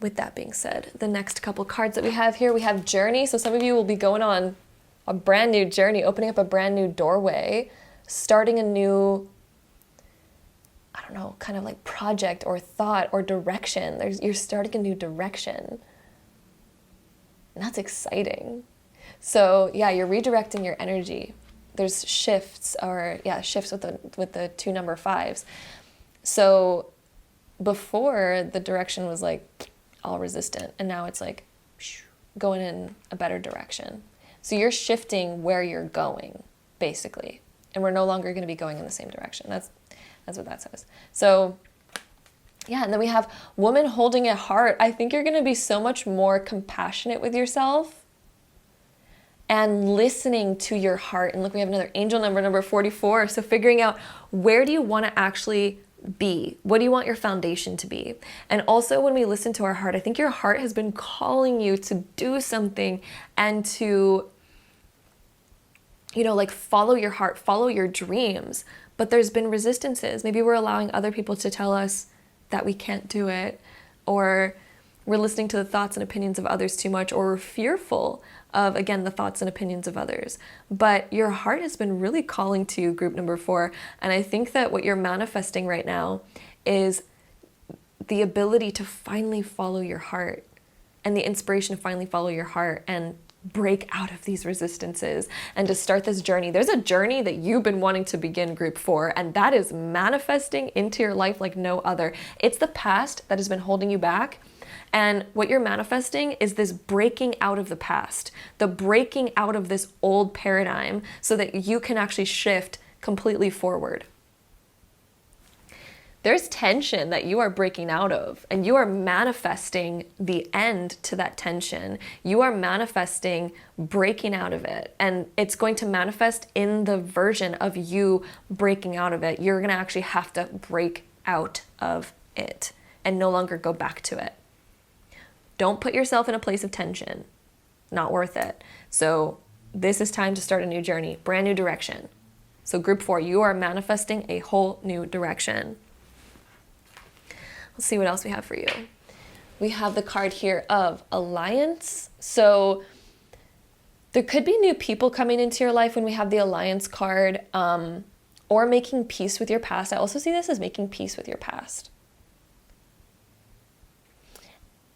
with that being said, the next couple cards that we have here, we have Journey. So some of you will be going on a brand new journey, opening up a brand new doorway, starting a new, I don't know, kind of like project or thought or direction. You're starting a new direction. And that's exciting. So yeah, you're redirecting your energy. There's shifts shifts with the two number fives. So before, the direction was like all resistant, and now it's like going in a better direction. So you're shifting where you're going, basically, and we're no longer going to be going in the same direction. That's what that says. So yeah, and then we have woman holding a heart. I think you're going to be so much more compassionate with yourself and listening to your heart. And look, we have another angel number 44. So figuring out, where do you want to actually be? What do you want your foundation to be? And also when we listen to our heart, I think your heart has been calling you to do something and to, like follow your heart, follow your dreams. But there's been resistances. Maybe we're allowing other people to tell us that we can't do it, or we're listening to the thoughts and opinions of others too much, or we're fearful of, again, the thoughts and opinions of others. But your heart has been really calling to group number 4. And I think that what you're manifesting right now is the ability to finally follow your heart and the inspiration to finally follow your heart and break out of these resistances and to start this journey. There's a journey that you've been wanting to begin, group 4, and that is manifesting into your life like no other. It's the past that has been holding you back. And what you're manifesting is this breaking out of the past, the breaking out of this old paradigm so that you can actually shift completely forward. There's tension that you are breaking out of, and you are manifesting the end to that tension. You are manifesting breaking out of it, and it's going to manifest in the version of you breaking out of it. You're going to actually have to break out of it and no longer go back to it. Don't put yourself in a place of tension. Not worth it. So this is time to start a new journey, brand new direction. So group 4, you are manifesting a whole new direction. Let's see what else we have for you. We have the card here of Alliance. So there could be new people coming into your life when we have the Alliance card, or making peace with your past. I also see this as making peace with your past.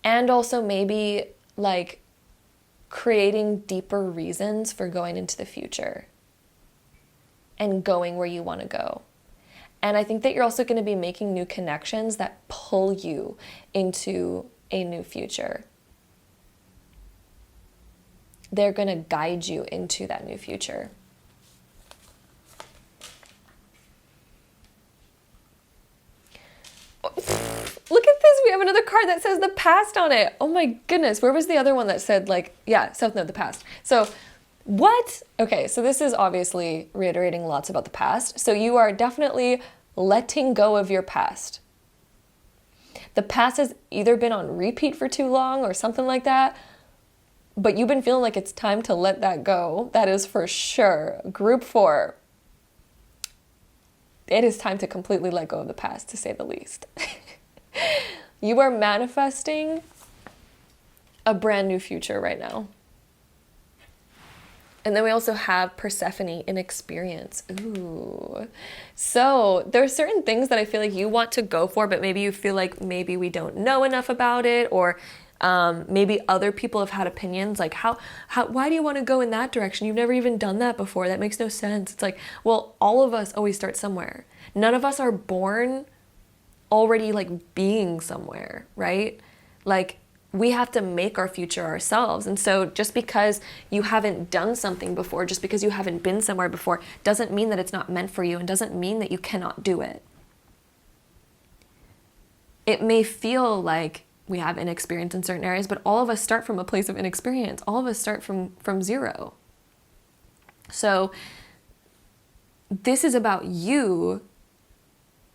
And also maybe like creating deeper reasons for going into the future and going where you want to go. And I think that you're also going to be making new connections that pull you into a new future. They're going to guide you into that new future. Look at this. We have another card that says the past on it. Oh my goodness. Where was the other one that said South Node, the past? So what? Okay, so this is obviously reiterating lots about the past. So you are definitely letting go of your past. The past has either been on repeat for too long or something like that, but you've been feeling like it's time to let that go. That is for sure. Group 4. It is time to completely let go of the past, to say the least. You are manifesting a brand new future right now. And then we also have Persephone in experience. Ooh. So there are certain things that I feel like you want to go for, but maybe you feel like maybe we don't know enough about it, or maybe other people have had opinions like, why do you want to go in that direction? You've never even done that before. That makes no sense. It's like, well, all of us always start somewhere. None of us are born already like being somewhere, right? Like, we have to make our future ourselves. And so just because you haven't done something before, just because you haven't been somewhere before, doesn't mean that it's not meant for you, and doesn't mean that you cannot do it. It may feel like we have inexperience in certain areas, but all of us start from a place of inexperience. All of us start from zero. So this is about you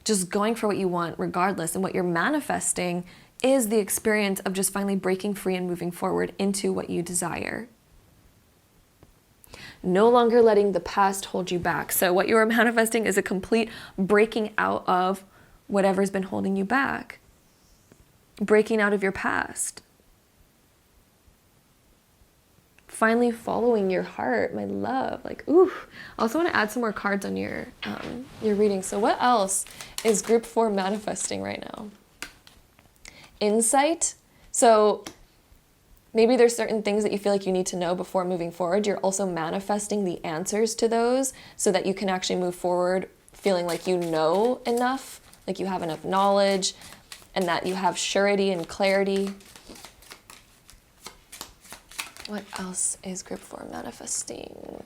just going for what you want regardless, and what you're manifesting is the experience of just finally breaking free and moving forward into what you desire. No longer letting the past hold you back. So what you are manifesting is a complete breaking out of whatever's been holding you back. Breaking out of your past. Finally following your heart, my love. Like, ooh. I also want to add some more cards on your reading. So what else is group 4 manifesting right now? Insight. So maybe there's certain things that you feel like you need to know before moving forward. You're also manifesting the answers to those so that you can actually move forward feeling like you know enough, like you have enough knowledge, and that you have surety and clarity. What else is group 4 manifesting?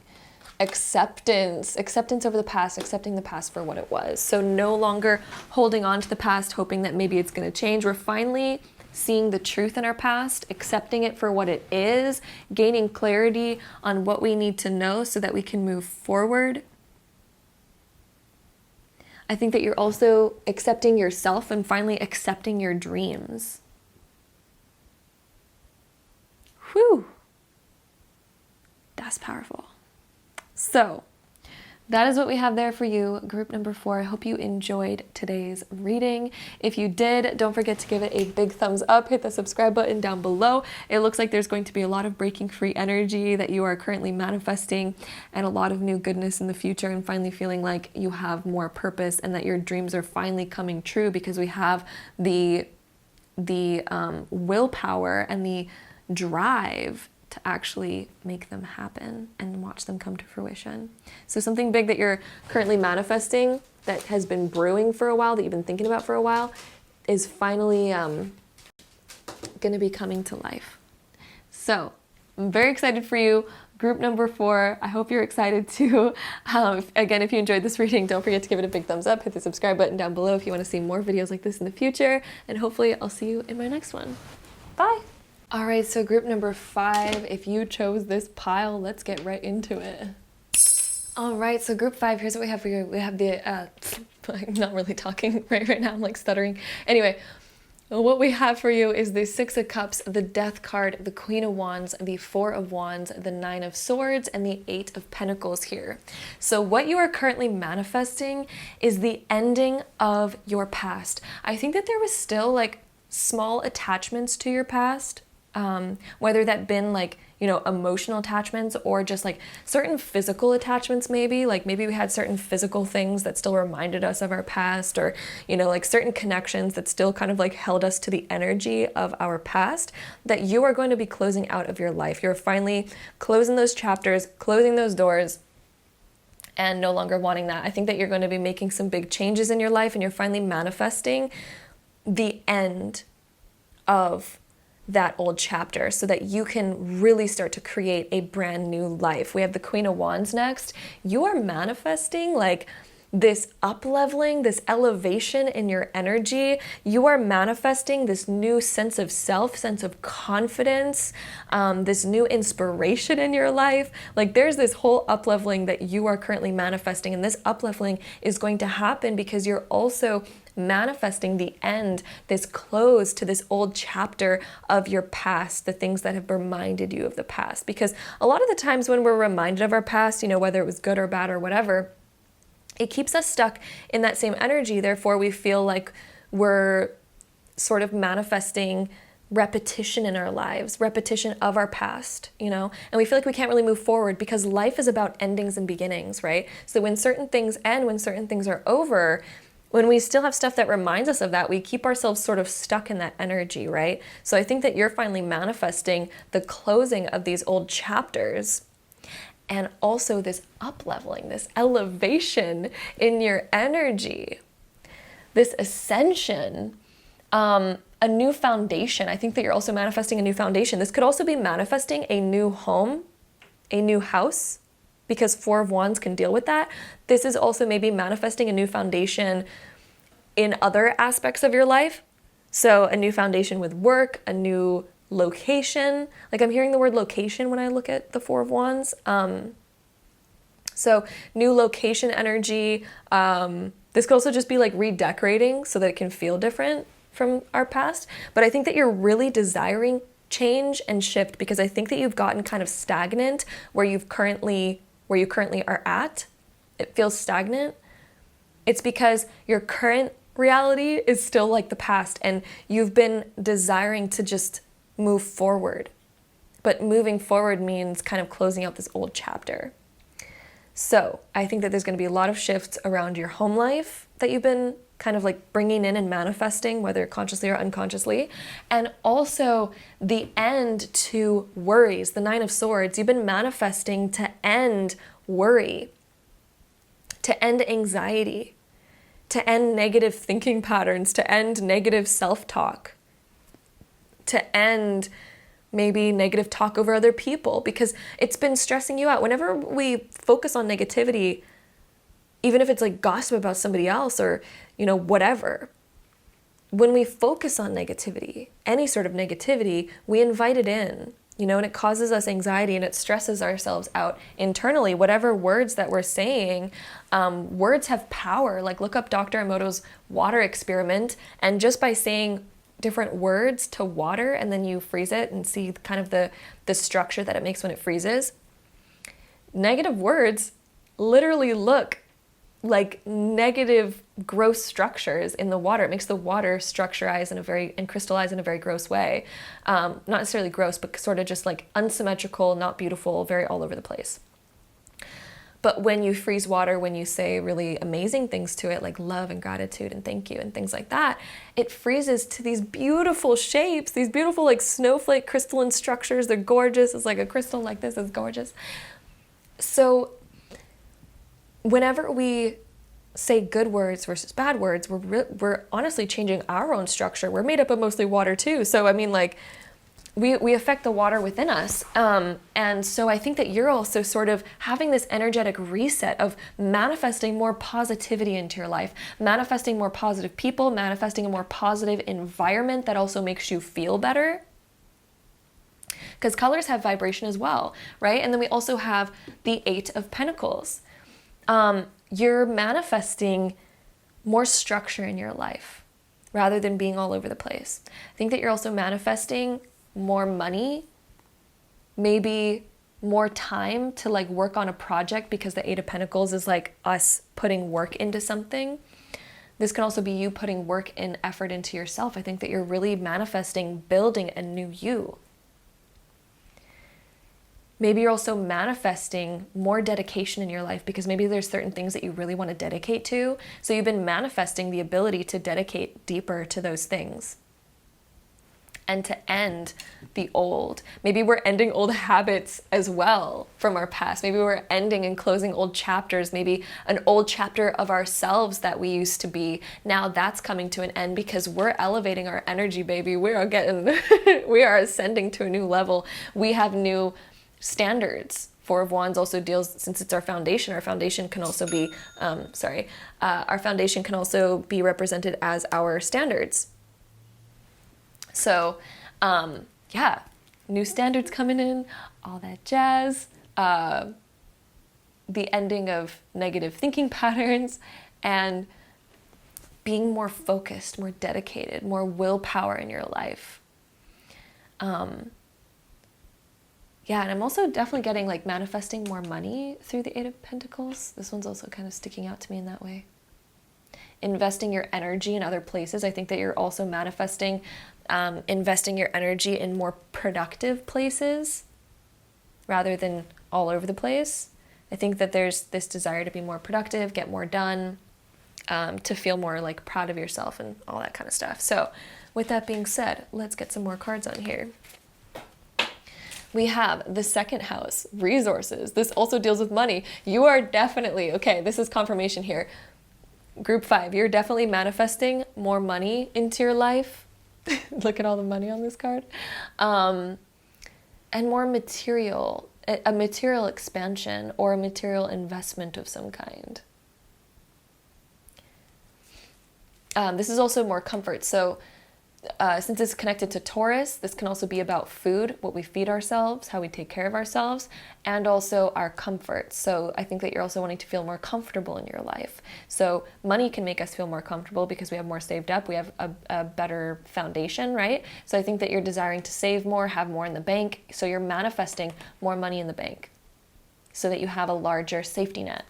Acceptance over the past, accepting the past for what it was. So no longer holding on to the past, hoping that maybe it's going to change. We're finally seeing the truth in our past, accepting it for what it is, gaining clarity on what we need to know so that we can move forward. I think that you're also accepting yourself and finally accepting your dreams. Whew. That's powerful. So that is what we have there for you, group number 4. I hope you enjoyed today's reading. If you did, don't forget to give it a big thumbs up, hit the subscribe button down below. It looks like there's going to be a lot of breaking free energy that you are currently manifesting, and a lot of new goodness in the future, and finally feeling like you have more purpose and that your dreams are finally coming true, because we have the willpower and the drive to actually make them happen and watch them come to fruition. So something big that you're currently manifesting that has been brewing for a while, that you've been thinking about for a while, is finally going to be coming to life. So I'm very excited for you. Group number 4, I hope you're excited too. Again, if you enjoyed this reading, don't forget to give it a big thumbs up, hit the subscribe button down below if you want to see more videos like this in the future, and hopefully I'll see you in my next one. Bye! All right, so group number 5, if you chose this pile, let's get right into it. All right, so group 5, here's what we have for you. We have the, I'm not really talking right now, I'm like stuttering. Anyway, what we have for you is the 6 of Cups, the Death card, the Queen of Wands, the 4 of Wands, the 9 of Swords, and the 8 of Pentacles here. So what you are currently manifesting is the ending of your past. I think that there was still like small attachments to your past, whether that been like, you know, emotional attachments or just like certain physical attachments maybe. Like maybe we had certain physical things that still reminded us of our past, or, you know, like certain connections that still kind of like held us to the energy of our past, that you are going to be closing out of your life. You're finally closing those chapters, closing those doors, and no longer wanting that. I think that you're going to be making some big changes in your life, and you're finally manifesting the end of that old chapter so that you can really start to create a brand new life. We have the Queen of Wands next. You are manifesting like this up-leveling, this elevation in your energy. You are manifesting this new sense of self, sense of confidence, this new inspiration in your life. Like there's this whole up-leveling that you are currently manifesting, and this up-leveling is going to happen because you're also manifesting the end, this close to this old chapter of your past, the things that have reminded you of the past. Because a lot of the times when we're reminded of our past, you know, whether it was good or bad or whatever, it keeps us stuck in that same energy. Therefore, we feel like we're sort of manifesting repetition in our lives, repetition of our past, you know, and we feel like we can't really move forward because life is about endings and beginnings, right? So when certain things end, when certain things are over, when we still have stuff that reminds us of that, we keep ourselves sort of stuck in that energy, right? So I think that you're finally manifesting the closing of these old chapters, and also this up-leveling, this elevation in your energy, this ascension, a new foundation. I think that you're also manifesting a new foundation. This could also be manifesting a new home, a new house, because 4 of Wands can deal with that. This is also maybe manifesting a new foundation in other aspects of your life. So a new foundation with work, a new location. Like I'm hearing the word location when I look at the 4 of Wands. So new location energy. This could also just be like redecorating so that it can feel different from our past. But I think that you're really desiring change and shift, because I think that you've gotten kind of stagnant where you currently are at. It feels stagnant. It's because your current reality is still like the past, and you've been desiring to just move forward. But moving forward means kind of closing out this old chapter. So I think that there's going to be a lot of shifts around your home life that you've been kind of like bringing in and manifesting, whether consciously or unconsciously. And also the end to worries, the 9 of Swords. You've been manifesting to end worry, to end anxiety, to end negative thinking patterns, to end negative self-talk, to end maybe negative talk over other people, because it's been stressing you out. Whenever we focus on negativity, even if it's like gossip about somebody else or, you know, whatever, when we focus on negativity, any sort of negativity, we invite it in, you know, and it causes us anxiety and it stresses ourselves out internally. Whatever words that we're saying, words have power. Like look up Dr. Emoto's water experiment, and just by saying different words to water and then you freeze it and see kind of the structure that it makes when it freezes. Negative words literally look like negative gross structures in the water. It makes the water structurize and crystallize in a very gross way. Not necessarily gross, but sort of just like unsymmetrical, not beautiful, very all over the place. But when you freeze water, when you say really amazing things to it, like love and gratitude and thank you and things like that, it freezes to these beautiful shapes, these beautiful like snowflake crystalline structures. They're gorgeous. It's like a crystal like this is gorgeous. So whenever we say good words versus bad words, we're honestly changing our own structure. We're made up of mostly water too. So I mean, like, we affect the water within us. And so I think that you're also sort of having this energetic reset of manifesting more positivity into your life, manifesting more positive people, manifesting a more positive environment that also makes you feel better. Because colors have vibration as well, right? And then we also have the Eight of Pentacles. You're manifesting more structure in your life rather than being all over the place. I think that you're also manifesting more money, maybe more time to like work on a project, because the Eight of Pentacles is like us putting work into something. This can also be you putting work and effort into yourself. I think that you're really manifesting building a new you. Maybe you're also manifesting more dedication in your life, because maybe there's certain things that you really want to dedicate to. So you've been manifesting the ability to dedicate deeper to those things and to end the old. Maybe we're ending old habits as well from our past. Maybe we're ending and closing old chapters, maybe an old chapter of ourselves that we used to be. Now that's coming to an end because we're elevating our energy, baby. We are we are ascending to a new level. We have new standards. Four of Wands also deals, since it's our foundation can also be, our foundation can also be represented as our standards. So, yeah, new standards coming in, all that jazz, the ending of negative thinking patterns, and being more focused, more dedicated, more willpower in your life. Yeah, and I'm also definitely getting like manifesting more money through the Eight of Pentacles. This one's also kind of sticking out to me in that way. Investing your energy in other places. I think that you're also manifesting investing your energy in more productive places rather than all over the place. I think that there's this desire to be more productive, get more done, to feel more like proud of yourself and all that kind of stuff. So with that being said, let's get some more cards on here. We have the second house, resources. This also deals with money. You are definitely, okay, this is confirmation here. Group 5, you're definitely manifesting more money into your life. Look at all the money on this card. And more material, a material expansion or a material investment of some kind. This is also more comfort. So since it's connected to Taurus, this can also be about food, what we feed ourselves, how we take care of ourselves, and also our comfort. So I think that you're also wanting to feel more comfortable in your life. So money can make us feel more comfortable because we have more saved up, we have a better foundation, right? So I think that you're desiring to save more, have more in the bank. So you're manifesting more money in the bank so that you have a larger safety net.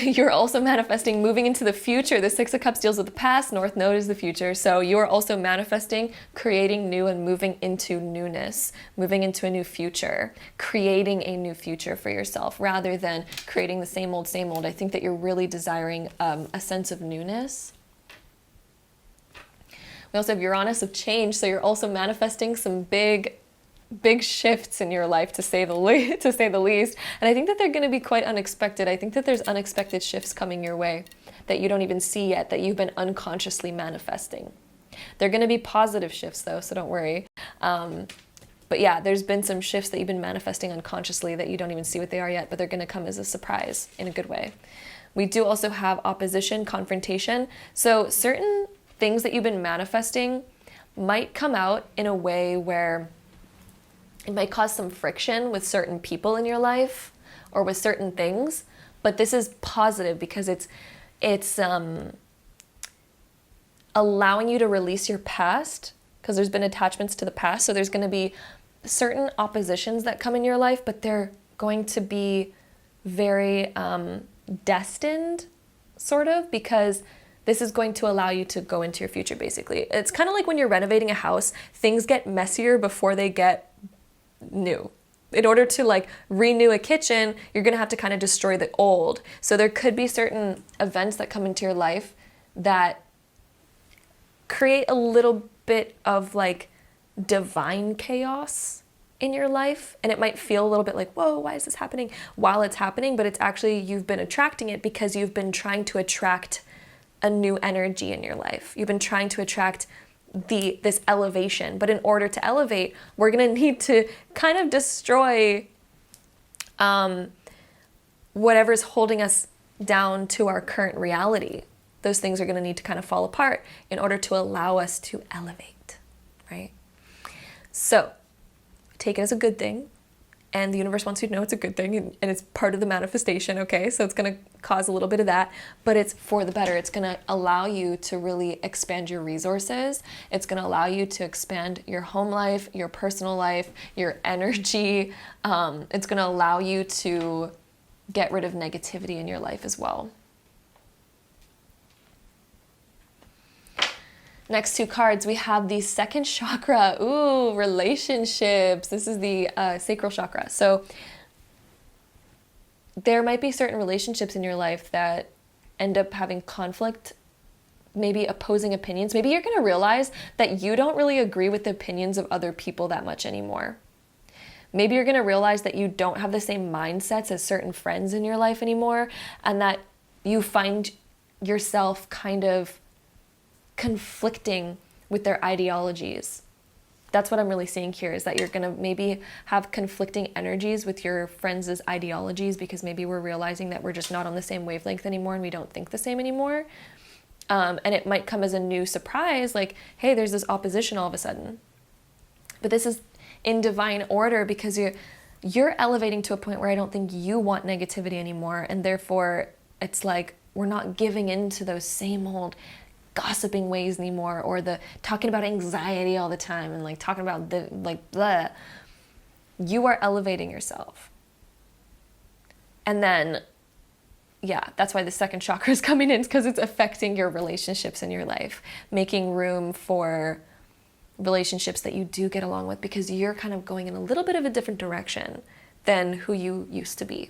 You're also manifesting moving into the future. The Six of Cups deals with the past. North Node is the future. So you are also manifesting, creating new and moving into newness, moving into a new future, creating a new future for yourself rather than creating the same old, same old. I think that you're really desiring a sense of newness. We also have Uranus of change. So you're also manifesting some big shifts in your life, to say the least. And I think that they're going to be quite unexpected. I think that there's unexpected shifts coming your way that you don't even see yet, that you've been unconsciously manifesting. They're going to be positive shifts though, so don't worry. But yeah, there's been some shifts that you've been manifesting unconsciously that you don't even see what they are yet, but they're going to come as a surprise in a good way. We do also have opposition, confrontation. So certain things that you've been manifesting might come out in a way where it might cause some friction with certain people in your life or with certain things, but this is positive because it's allowing you to release your past, because there's been attachments to the past. So there's going to be certain oppositions that come in your life, but they're going to be very destined, sort of, because this is going to allow you to go into your future, basically. It's kind of like when you're renovating a house, things get messier before they get new. In order to like renew a kitchen, you're going to have to kind of destroy the old. So there could be certain events that come into your life that create a little bit of like divine chaos in your life, and it might feel a little bit like, whoa, why is this happening while it's happening? But it's actually, you've been attracting it because you've been trying to attract a new energy in your life. You've been trying to attract this elevation. But in order to elevate, we're going to need to kind of destroy whatever's holding us down to our current reality. Those things are going to need to kind of fall apart in order to allow us to elevate, right? So take it as a good thing, and the universe wants you to know it's a good thing, and it's part of the manifestation, okay? So it's going to cause a little bit of that, but it's for the better. It's going to allow you to really expand your resources. It's going to allow you to expand your home life, your personal life, your energy. It's going to allow you to get rid of negativity in your life as well. Next two cards, we have the second chakra. Ooh, relationships. This is the sacral chakra. So there might be certain relationships in your life that end up having conflict, maybe opposing opinions. Maybe you're going to realize that you don't really agree with the opinions of other people that much anymore. Maybe you're going to realize that you don't have the same mindsets as certain friends in your life anymore, and that you find yourself kind of conflicting with their ideologies. That's what I'm really seeing here, is that you're going to maybe have conflicting energies with your friends' ideologies, because maybe we're realizing that we're just not on the same wavelength anymore and we don't think the same anymore. And it might come as a new surprise, like, hey, there's this opposition all of a sudden. But this is in divine order, because you're elevating to a point where I don't think you want negativity anymore, and therefore it's like we're not giving in to those same old gossiping ways anymore, or the talking about anxiety all the time and like talking about the like blah. You are elevating yourself. And then, yeah, that's why the second chakra is coming in, because it's affecting your relationships in your life, making room for relationships that you do get along with, because you're kind of going in a little bit of a different direction than who you used to be.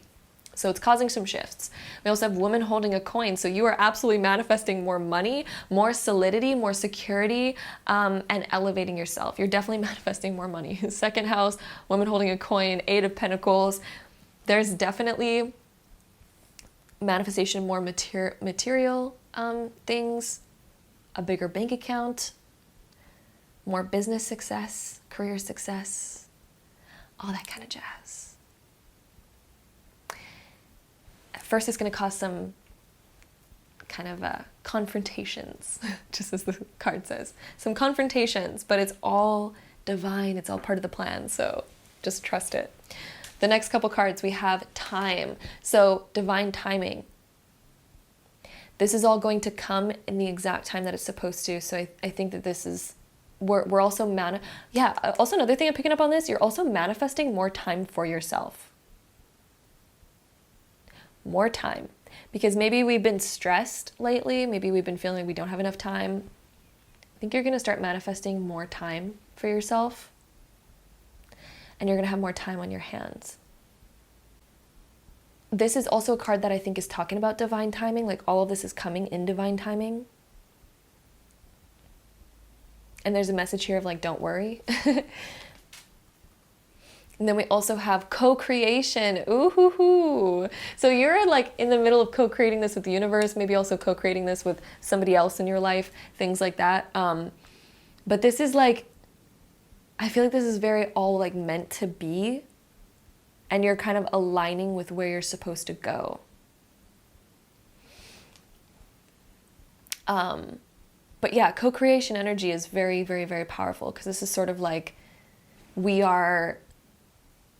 So it's causing some shifts. We also have woman holding a coin. So you are absolutely manifesting more money, more solidity, more security, and elevating yourself. You're definitely manifesting more money. Second house, woman holding a coin, 8 of Pentacles. There's definitely manifestation, more material things, a bigger bank account, more business success, career success, all that kind of jazz. First, it's going to cause some kind of confrontations, just as the card says. Some confrontations, but it's all divine. It's all part of the plan, so just trust it. The next couple cards, we have time. So divine timing. This is all going to come in the exact time that it's supposed to. So I think that this is, we're also, also another thing I'm picking up on this, you're also manifesting more time for yourself. More time, because maybe we've been stressed lately. Maybe we've been feeling like we don't have enough time. I think you're going to start manifesting more time for yourself, and you're going to have more time on your hands. This is also a card that I think is talking about divine timing. Like all of this is coming in divine timing. And there's a message here of like, don't worry. And then we also have co-creation. Ooh-hoo-hoo. So you're like in the middle of co-creating this with the universe, maybe also co-creating this with somebody else in your life, things like that. But this is like, I feel like this is very all like meant to be, and you're kind of aligning with where you're supposed to go. But yeah, co-creation energy is very, very, very powerful, because this is sort of like we are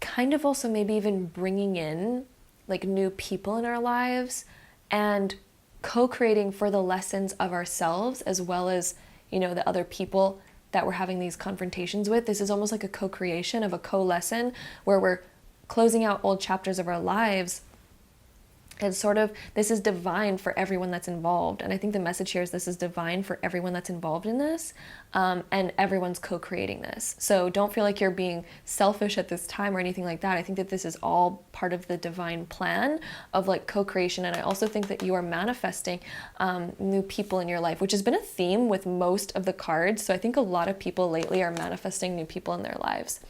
kind of also maybe even bringing in like new people in our lives and co-creating for the lessons of ourselves, as well as, you know, the other people that we're having these confrontations with. This is almost like a co-creation of a co-lesson where we're closing out old chapters of our lives it's sort of, this is divine for everyone that's involved. And I think the message here is this is divine for everyone that's involved in this, and everyone's co-creating this. So don't feel like you're being selfish at this time or anything like that. I think that this is all part of the divine plan of like co-creation. And I also think that you are manifesting new people in your life, which has been a theme with most of the cards. So I think a lot of people lately are manifesting new people in their lives.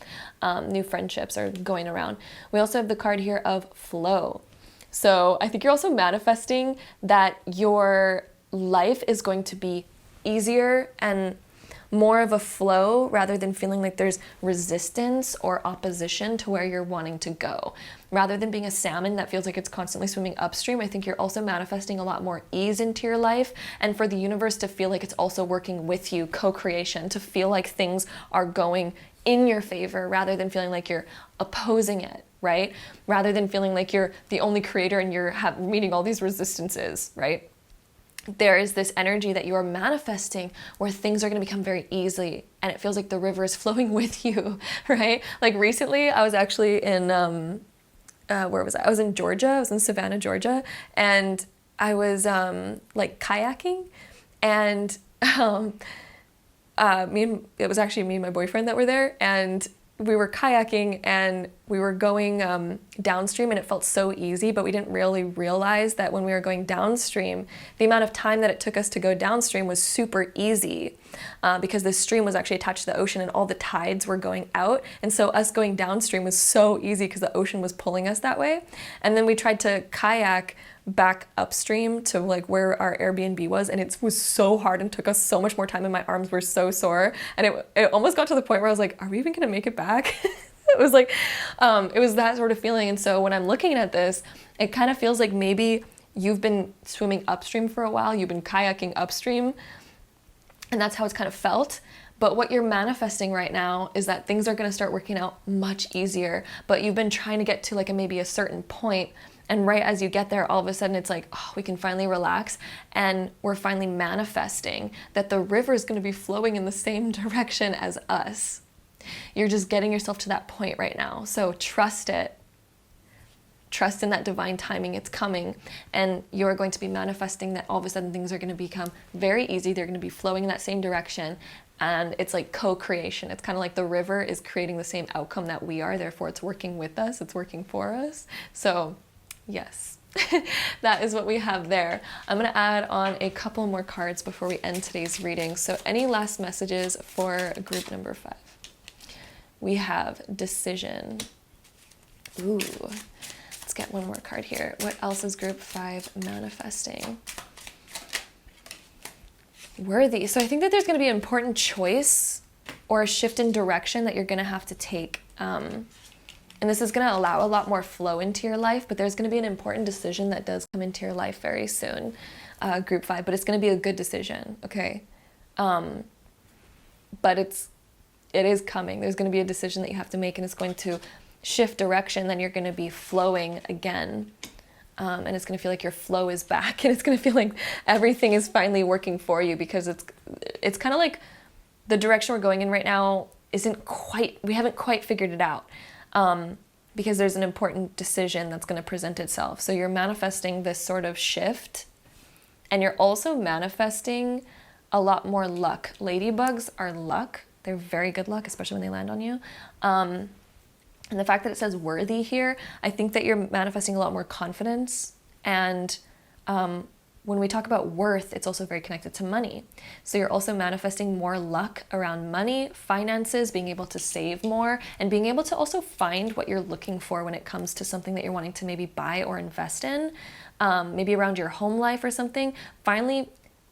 New friendships are going around. We also have the card here of flow. So I think you're also manifesting that your life is going to be easier and more of a flow rather than feeling like there's resistance or opposition to where you're wanting to go. Rather than being a salmon that feels like it's constantly swimming upstream, I think you're also manifesting a lot more ease into your life, and for the universe to feel like it's also working with you, co-creation, to feel like things are going in your favor rather than feeling like you're opposing it, right? Rather than feeling like you're the only creator and you're meeting all these resistances, right? There is this energy that you are manifesting where things are going to become very easy and it feels like the river is flowing with you, right? Like recently I was actually in, where was I? I was in Georgia. I was in Savannah, Georgia, and I was like kayaking, and it was actually me and my boyfriend that were there, and we were kayaking and we were going downstream, and it felt so easy, but we didn't really realize that when we were going downstream, the amount of time that it took us to go downstream was super easy because the stream was actually attached to the ocean and all the tides were going out. And so us going downstream was so easy because the ocean was pulling us that way. And then we tried to kayak back upstream to like where our Airbnb was, and it was so hard and took us so much more time, and my arms were so sore, and it almost got to the point where I was like, are we even gonna make it back? It was like it was that sort of feeling. And so when I'm looking at this, it kind of feels like maybe you've been swimming upstream for a while, you've been kayaking upstream, and that's how it's kind of felt. But what you're manifesting right now is that things are going to start working out much easier, but you've been trying to get to like maybe a certain point. And right as you get there, all of a sudden it's like, oh, we can finally relax. And we're finally manifesting that the river is going to be flowing in the same direction as us. You're just getting yourself to that point right now. So trust it. Trust in that divine timing. It's coming. And you're going to be manifesting that all of a sudden things are going to become very easy. They're going to be flowing in that same direction. And it's like co-creation. It's kind of like the river is creating the same outcome that we are. Therefore, it's working with us. It's working for us. So yes, that is what we have there. I'm going to add on a couple more cards before we end today's reading. So any last messages for group number 5? We have decision. Ooh, let's get one more card here. What else is group 5 manifesting? Worthy. So I think that there's going to be an important choice or a shift in direction that you're going to have to take. And this is going to allow a lot more flow into your life, but there's going to be an important decision that does come into your life very soon, group 5, but it's going to be a good decision, okay? But it is coming. There's going to be a decision that you have to make, and it's going to shift direction. Then you're going to be flowing again, and it's going to feel like your flow is back, and it's going to feel like everything is finally working for you, because it's kind of like the direction we're going in right now we haven't quite figured it out. Because there's an important decision that's going to present itself. So you're manifesting this sort of shift, and you're also manifesting a lot more luck. Ladybugs are luck. They're very good luck, especially when they land on you. And the fact that it says worthy here, I think that you're manifesting a lot more confidence. And when we talk about worth, it's also very connected to money. So you're also manifesting more luck around money, finances, being able to save more, and being able to also find what you're looking for when it comes to something that you're wanting to maybe buy or invest in, maybe around your home life or something. Finally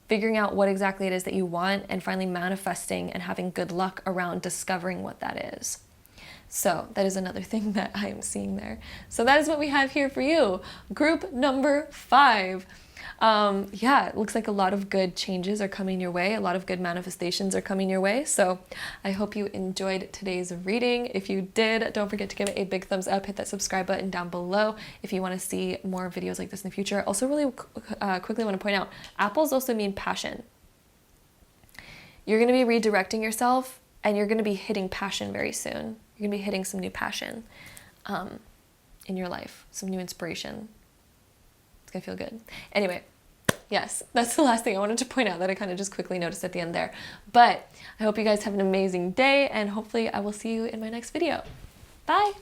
figuring out what exactly it is that you want, and finally manifesting and having good luck around discovering what that is. So that is another thing that I am seeing there. So that is what we have here for you. Group number 5. Yeah, it looks like a lot of good changes are coming your way. A lot of good manifestations are coming your way. So I hope you enjoyed today's reading. If you did, don't forget to give it a big thumbs up. Hit that subscribe button down below if you want to see more videos like this in the future. Also, really quickly want to point out, apples also mean passion. You're going to be redirecting yourself, and you're going to be hitting passion very soon. You're going to be hitting some new passion in your life, some new inspiration. gonna feel good. Anyway, yes, that's the last thing I wanted to point out that I kind of just quickly noticed at the end there. But I hope you guys have an amazing day, and hopefully I will see you in my next video. Bye!